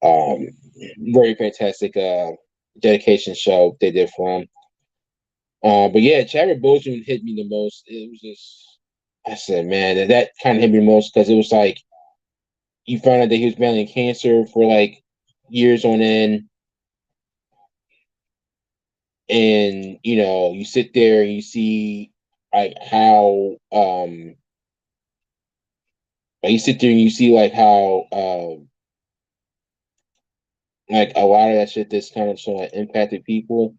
Um, Very fantastic dedication show they did for him. But yeah, Chadwick Boseman hit me the most. It was just, I said, man, that kind of hit me the most because it was like you found out that he was battling cancer for like years on end, and you sit there and you see like how like you sit there and you see like how like a lot of that shit that's kind of so like impacted people.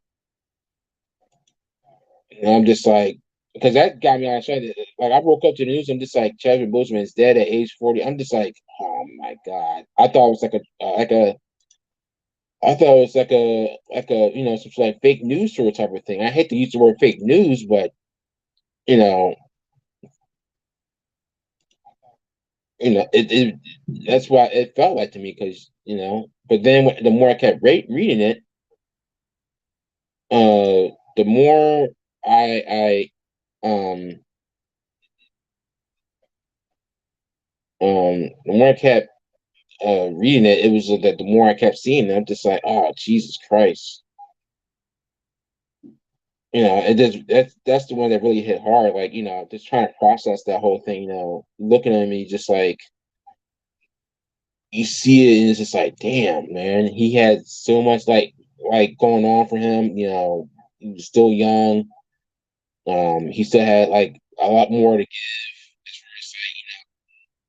And I'm just like, because that got me on track. Like I woke up to the news, I'm just like, Chadwick Boseman is dead at age 40. I'm just like, oh my god. I thought it was I thought it was like a some sort of like fake news sort of type of thing. I hate to use the word fake news, but you know, it that's why it felt like to me because But then the more I kept reading it, the more um the more I kept reading it, it was that the more I kept seeing it, I'm just like, oh Jesus Christ. It just that's the one that really hit hard. Like, just trying to process that whole thing, looking at me just like you see it and it's just like, damn, man, he had so much like going on for him, he was still young. He still had like a lot more to give as far as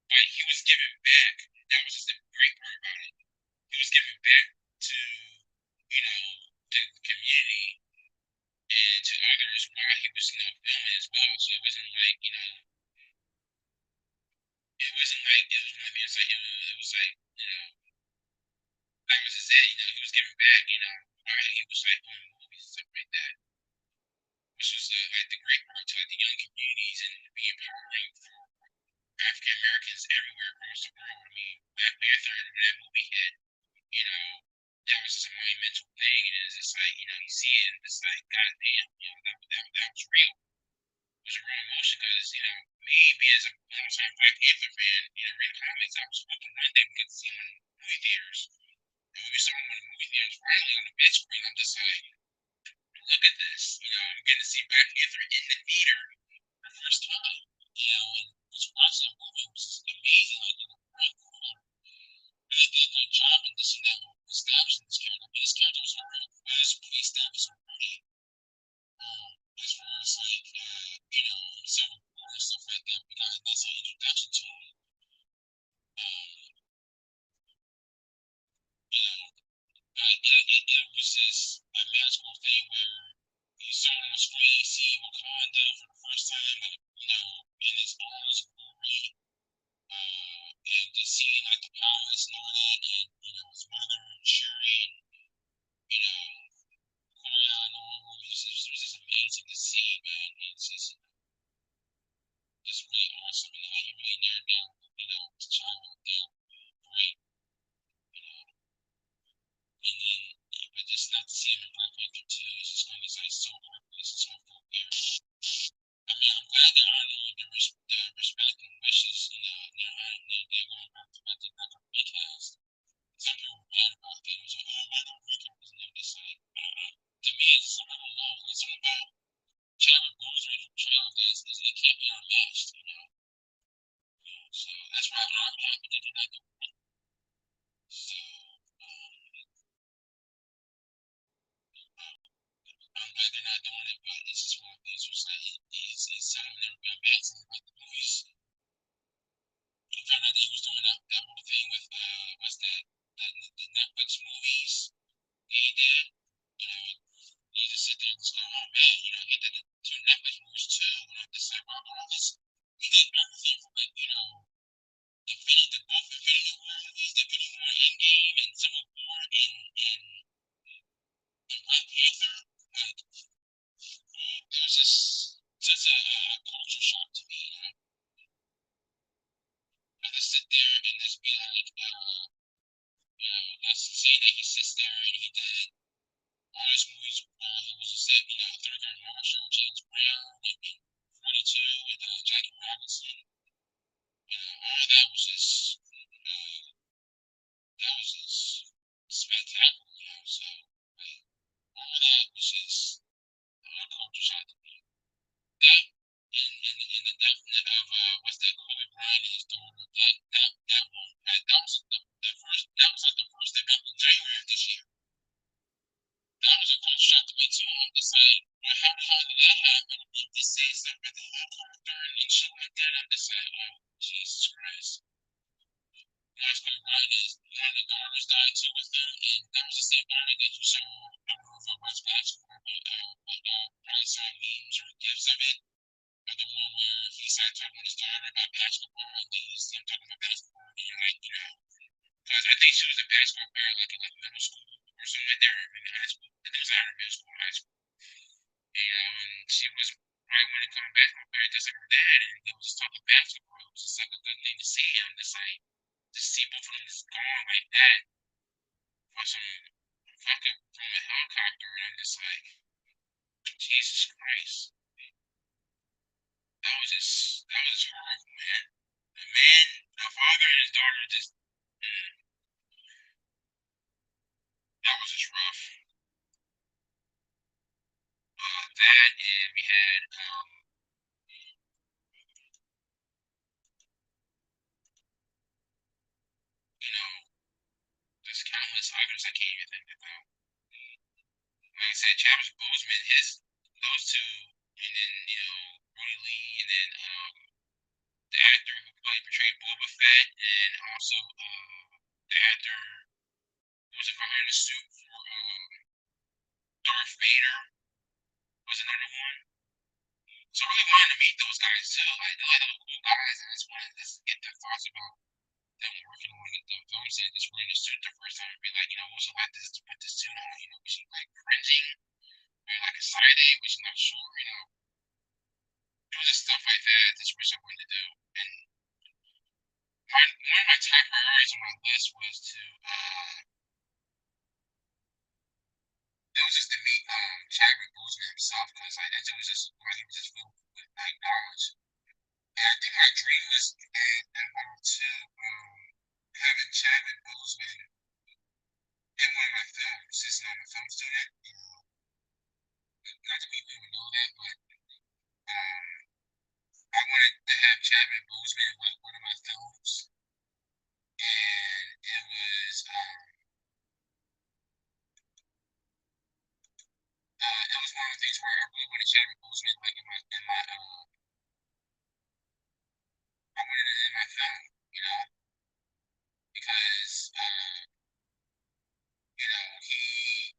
but he was giving back. That was just the great part about it. He was giving back to, the community and to others while he was, filming as well. So it wasn't like, it wasn't like it was one of those like it was like, that was his it, he was giving back, while he was like doing movies and stuff like that. Which was like the great part to like, the young communities and be empowering for African Americans everywhere across the world. I mean, Black Panther, when that movie hit, you know, that was just a monumental thing, and it's just like, you see it, and it's like, God damn, that was real. It was a real emotion because, me being as a longtime Black Panther fan, reading comics, I was hoping one day we could see him in movie theaters. And when we saw him in the movie theaters, finally on the big screen, I'm just like, look at this. I'm getting to see Black Panther in the theater for the first time. And just watching that movie was just amazing. Like, great cool. Really did a good job in this, establishing this character. I mean, this character was already established already. As far as like, Civil War and stuff like that, we got a nice introduction to him. You know, it was just a magical thing where you saw him on screen, see Wakanda for the first time, like, in his all his glory, and just seeing like the palace and all that, and his mother and Shuri, and you know, Korea and all of them. It was just amazing to see, man. It's just really awesome, and like, he really narrowed down, the child down great, you know. And then, but just not to see him in Black Panther 2 is just going to be like so heartless and so full here. I mean, I'm glad they're honoring the respect and wishes, they're going back to what they got to recast. Some people were mad about that. It was like, oh, why not recast? And they're just like, to me, it's just, I don't know. It's something about Chadwick Boseman portrayal of this is it can't be unmatched. So that's why I'm happy they did not do it. So, I'm glad they're not doing it, but it's just one of those where it's like, it's something never been back to like the movies. You found out that he was doing that whole thing with what's that the Netflix movies he did. You just sit there and just go, oh man, he did the two Netflix movies too. And I'm just like, wow, he did everything from like both Infinity War movies, the Infinity War Endgame and Civil War and Black Panther. Like it was just such a culture shock to me. I just sit there and just be like, that's insane that he sits there and he did all his movies. He was just like, Thurgood Marshall, James Brown, and 42 with Jackie Robinson. All that was just, like, how did that happen? And they say stuff about the helicopter and shit like that. I'm just like, oh, Jesus Christ. Last guy Ryan is one of the daughters died too with him, and that was the same daughter that you saw. I don't know if I watched basketball, but probably saw memes or gifs of it. Or the one where he started talking with his daughter about basketball, and then you see him talking about basketball, and you're like, you know, because I think she was a basketball player like in like middle school or something like that, or maybe high school. I think it was either middle school or high school. And she was probably one of the basketball players just like her dad, and they was just talking basketball. It was just like a good thing to see him. Just like to see both of them just going like that for some fucking from a helicopter, and I'm just like, Jesus Christ, that was just horrible, man. The man, the father and his daughter just, that was just rough. That and we had, you know, there's countless others I can't even think about. Like I said, Chadwick Boseman, those two, and then Rudy Lee, and then the actor who portrayed Boba Fett, and also the actor who was behind the suit for Darth Vader was another one. So I really wanted to meet those guys too. Like they're like cool guys, and I just wanted to get their thoughts about them working on the film set, just wearing a suit the first time, and be like, what was it like to put this suit on? Was she like cringing, or like a side A, was she not sure? It was just stuff like that. That's what I wanted to do. And one of my top priorities on my list was to it was just to meet Chadwick Boseman himself, because like that was just like he was just filled with like knowledge. And I think my dream was and wanted to having Chadwick Boseman in one of my films, since I'm a film student. Not that people even know that, but I wanted to have Chadwick Boseman in like one of my films, and it was one of the things where I really wanted Chadwick Boseman like in my I wanted it in my film, because he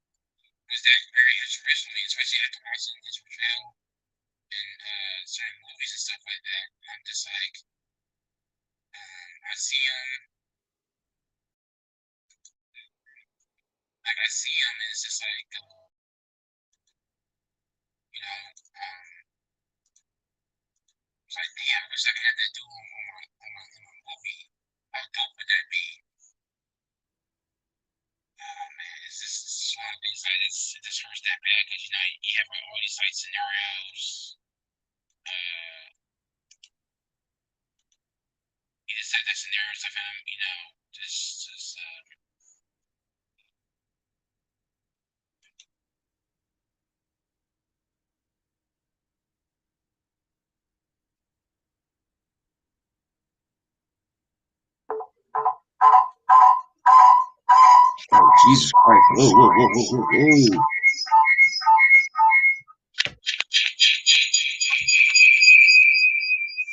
was that very inspirational, especially after watching his portrayal in certain movies and stuff like that. I'm just like, I see him, and it's just like, it's like, damn, I wish I could have that dude in my movie. How dope would that be? Man, it's just one of the things that it just hurts that bad, because you have like, all these like scenarios. Uh, you just have that scenarios of him, just Oh, Jesus Christ. Whoa, whoa, whoa, whoa, whoa, whoa.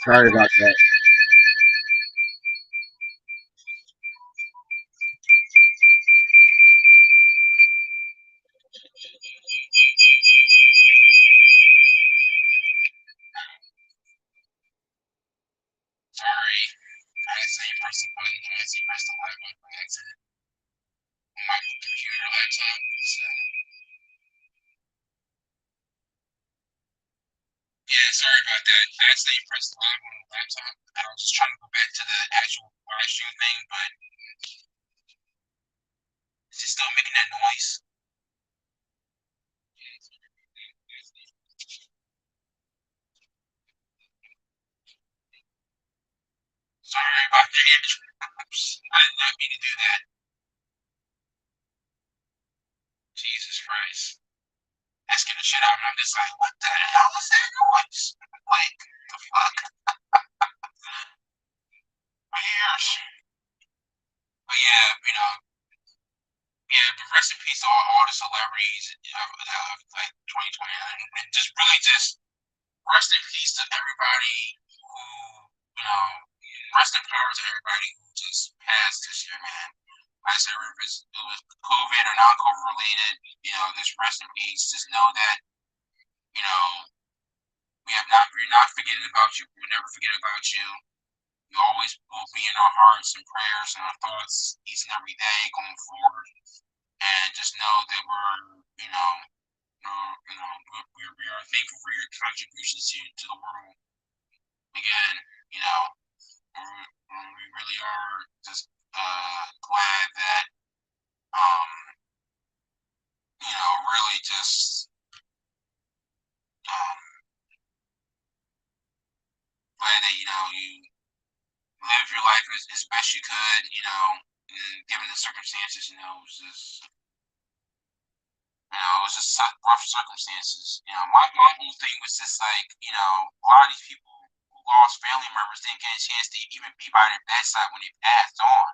Sorry about that. sorry. I accidentally pressed the button. I accidentally pressed the live button by accident on my computer laptop. So yeah, sorry about that. I accidentally pressed the live on the laptop. I was just trying to go back to the actual live stream thing, but is it still making that noise? Sorry about that. I did not mean to do that. Jesus Christ. That scared the shit out of me. I'm just like, what the hell is that noise? Like, the fuck? My ears. But yeah, Yeah, but rest in peace to all the celebrities of like 2020, and just really just rest in peace to everybody who, you know, rest in power to everybody who just passed this year, man. Like I said, if it was COVID or non-COVID related, just rest in peace. Just know that, you know, we're not forgetting about you. We'll never forget about you. You always will be in our hearts and prayers and our thoughts each and every day going forward. And just know that we are thankful for your contributions to the world. Again, you know, we really are just glad that, um, really just um, glad that you live your life as best you could. And given the circumstances, it was just rough circumstances. My whole thing was just like, a lot of these people who lost family members didn't get a chance to even be by their bedside when they passed on.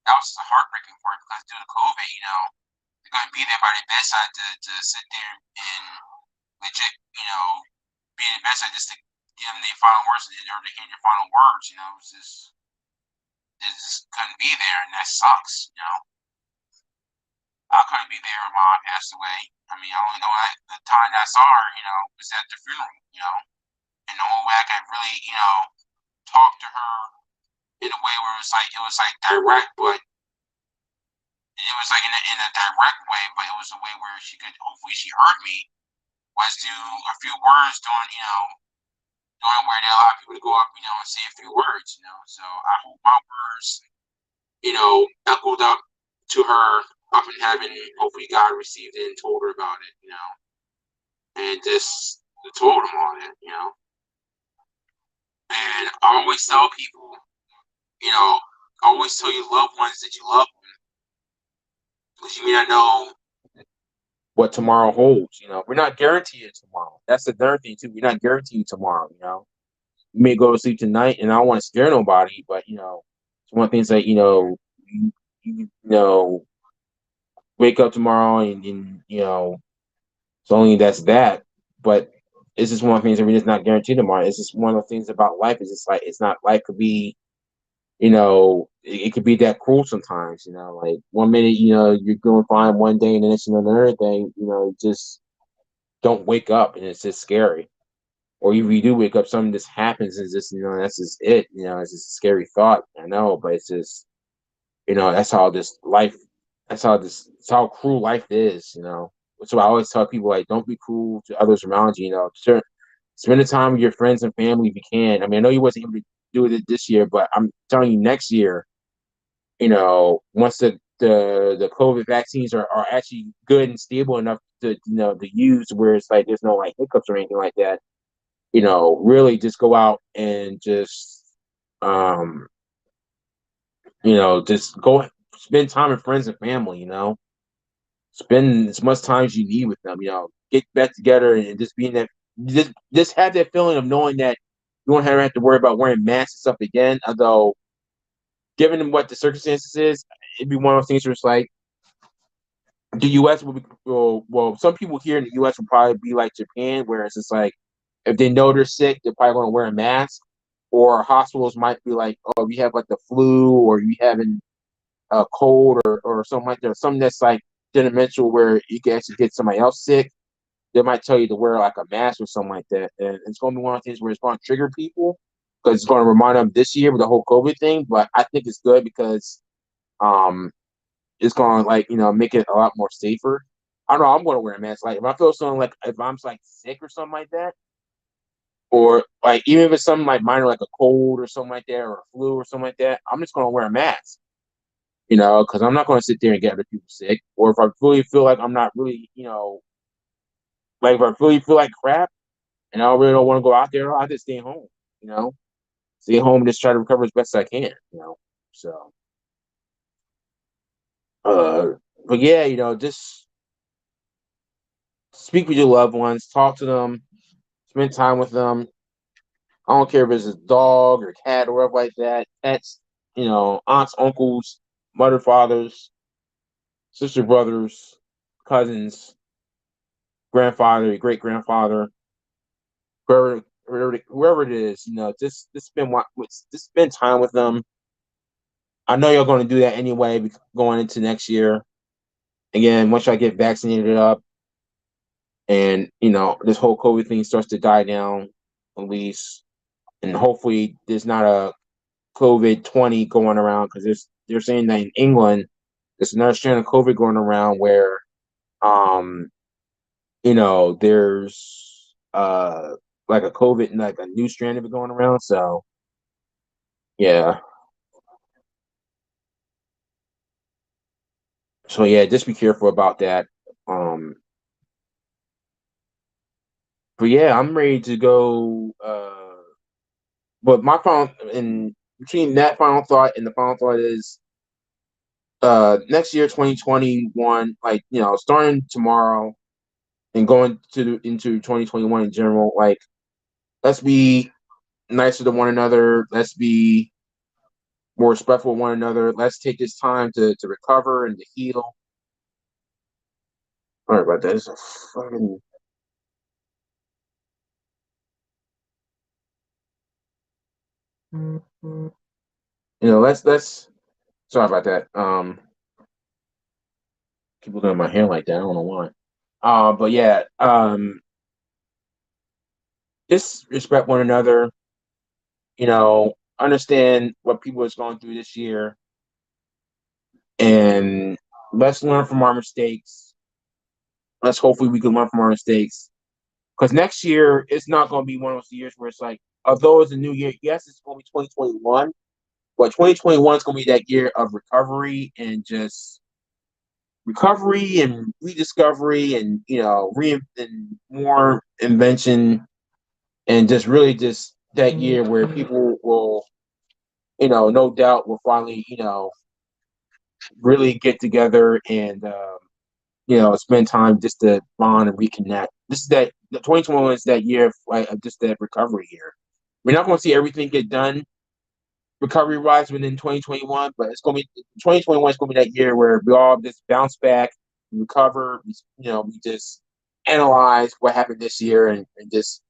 That was the heartbreaking part because due to COVID, they're going to be there by their bedside to sit there and legit, be in the bedside just to give them their final words or to hear their final words. It just couldn't be there, and that sucks. I couldn't be there when mom passed away. I mean, I only know the time that I saw her, was at the funeral. And the only way I could really, talk to her in a way where it was like direct, but it was like in a direct way, but it was a way where hopefully she heard me, was do a few words doing where there are a lot of people to go up, and say a few words. So I hope my words, echoed up to her up in heaven. Hopefully God received it and told her about it. And just told them all that. And I always tell people, always tell your loved ones that you love them, because you may not know what tomorrow holds. We're not guaranteed tomorrow. That's the third thing too. We're not guaranteed tomorrow. You may go to sleep tonight, and I don't want to scare nobody, but it's one of the things that wake up tomorrow and it's only that's that. But it's just one of the things that we're just not guaranteed tomorrow. It's just one of the things about life. Is just like it's not life could be. It could be that cruel sometimes. Like one minute you're going fine one day, and then it's another thing. Just don't wake up, and it's just scary. Or if you do wake up, something just happens, and just that's just it. It's just a scary thought. I know, but it's just that's how this life. That's how cruel life is. So I always tell people, like, don't be cruel to others around you. Sure, spend the time with your friends and family if you can. I mean, I know you wasn't able to do it this year, but I'm telling you, next year, once the COVID vaccines are actually good and stable enough to use, where it's like there's no like hiccups or anything like that. Really just go out and um, just go spend time with friends and family. Spend as much time as you need with them. Get back together and just be in that. Just have that feeling of knowing that you won't have to worry about wearing masks and stuff again. Although, given what the circumstances is, it'd be one of those things where it's like the U.S. will be well. Some people here in the U.S. will probably be like Japan, where it's just like if they know they're sick, they're probably going to wear a mask. Or hospitals might be like, oh, if you have like the flu or you having a cold or something like that, something that's like detrimental where you can actually get somebody else sick. They might tell you to wear like a mask or something like that, and it's going to be one of the things where it's going to trigger people because it's going to remind them this year with the whole COVID thing. But I think it's good because um, it's going to make it a lot more safer. I don't know. I'm going to wear a mask. Like if I feel something like if I'm like sick or something like that, or like even if it's something like minor, like a cold or something like that, or a flu or something like that, I'm just going to wear a mask. Because I'm not going to sit there and get other people sick. Or if I really feel like I'm not really, like if I really feel like crap and I really don't want to go out there, I'll just stay home, you know, stay home and just try to recover as best as I can. So, uh, but yeah, just speak with your loved ones, talk to them, spend time with them. I don't care if it's a dog or cat or whatever like that. Pets, aunts, uncles, mother, fathers. sister, brothers, cousins, grandfather, great grandfather, whoever it is, just spend time with them. I know you're going to do that anyway, going into next year. Again, once I get vaccinated up, and this whole COVID thing starts to die down, at least, and hopefully there's not a COVID-20 going around, because they're saying that in England there's another strand of COVID going around where there's like a COVID, like a new strand of it going around. So yeah. So yeah, just be careful about that. But yeah, I'm ready to go. But my final, in between that final thought and the final thought is next year, 2021, like, starting tomorrow and going into 2021 in general, like, let's be nicer to one another. Let's be more respectful of one another. Let's take this time to recover and to heal. Sorry about that. It's a fucking. Let's. Sorry about that. Keep looking at my hair like that. I don't know why. But yeah. Just respect one another. Understand what people is going through this year, and let's learn from our mistakes. Let's hopefully we can learn from our mistakes, because next year it's not going to be one of those years where it's like, although it's a new year, yes, it's going to be 2021, but 2021 is going to be that year of recovery, and just recovery and rediscovery, and and more invention, and just really just that year where people will, no doubt will finally, really get together and spend time just to bond and reconnect. This is that the 2021 is that year of, like, just that recovery year. We're not going to see everything get done recovery wise within 2021, but it's going to be 2021 is going to be that year where we all just bounce back, recover. We just analyze what happened this year, and just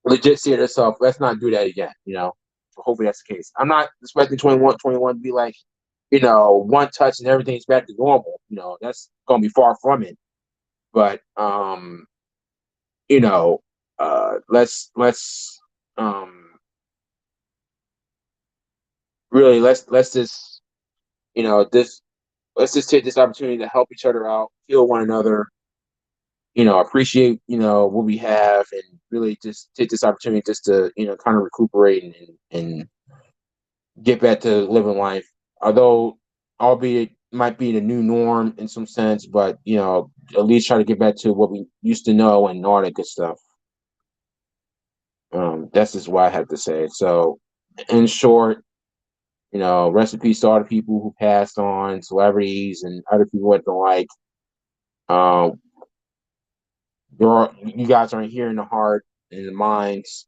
legit see it ourselves. Let's not do that again. So hopefully that's the case. I'm not expecting 21 to be like, one touch and everything's back to normal. That's gonna be far from it. But let's really let's just this let's just take this opportunity to help each other out, heal one another, appreciate what we have, and really just take this opportunity just to kind of recuperate and get back to living life. Although, albeit might be the new norm in some sense, but at least try to get back to what we used to know and all that good stuff. That's just what I have to say. So, in short, rest in peace to all the people who passed on, celebrities and other people that don't like. Um, you guys aren't here in the heart and the minds.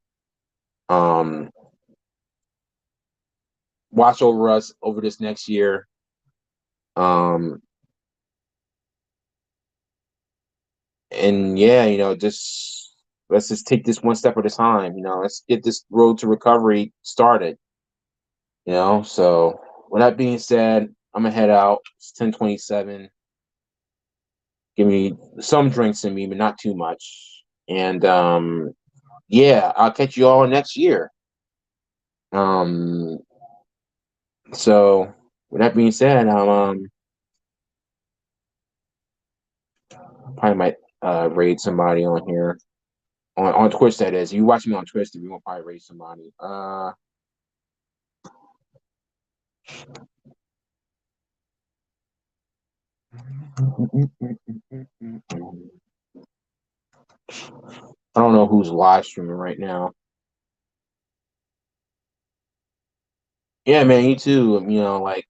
Um, watch over us over this next year. Um, and yeah, just let's just take this one step at a time. Let's get this road to recovery started. So with that being said, I'm gonna head out. It's 10:27. Give me some drinks in me, but not too much. And yeah, I'll catch you all next year. Um, so with that being said, probably might raid somebody on here. On Twitch, that is. You watch me on Twitch, we gonna probably raid somebody. I don't know who's live streaming right now. Yeah, man, you too. Like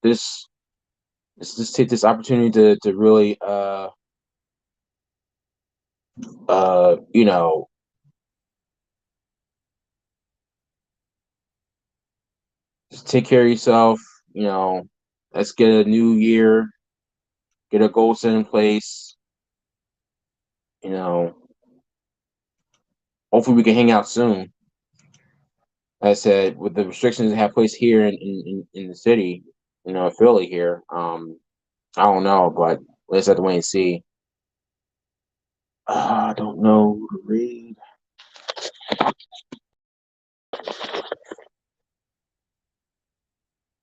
this. Let's just take this opportunity to really uh you know just take care of yourself. let's get a new year, get a goal set in place. You know, hopefully we can hang out soon. Like I said, with the restrictions that have place here in the city, Philly here. I don't know, but let's have to wait and see. I don't know who to read.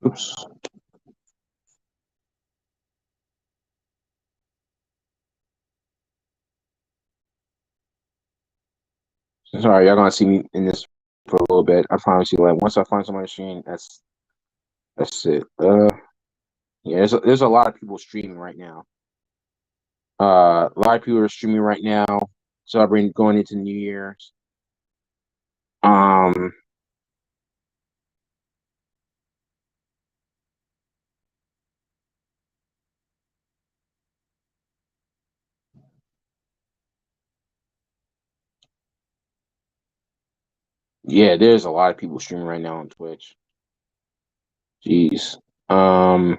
Oops. Sorry, y'all gonna see me in this for a little bit. I promise you. Like once I find somebody stream, that's it. Yeah, there's a lot of people streaming right now. A lot of people are streaming right now, celebrating going into New Year's. Um, yeah, there's a lot of people streaming right now on Twitch. Jeez. Um,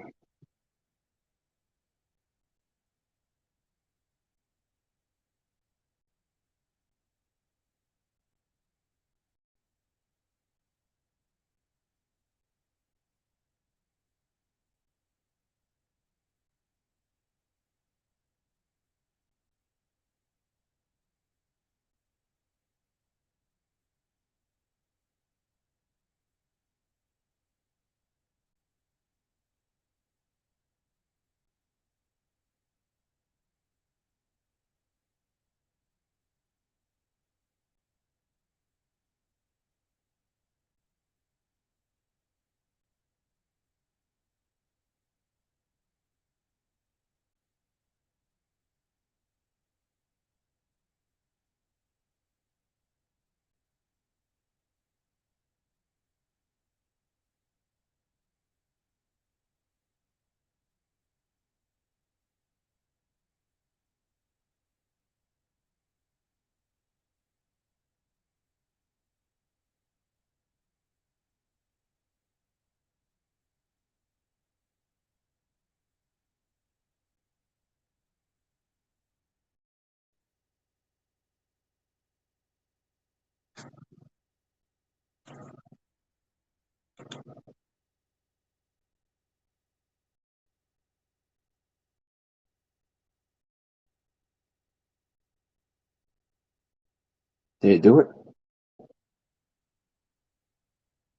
did it do it?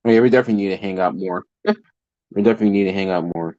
Yeah, we definitely need to hang out more. We definitely need to hang out more.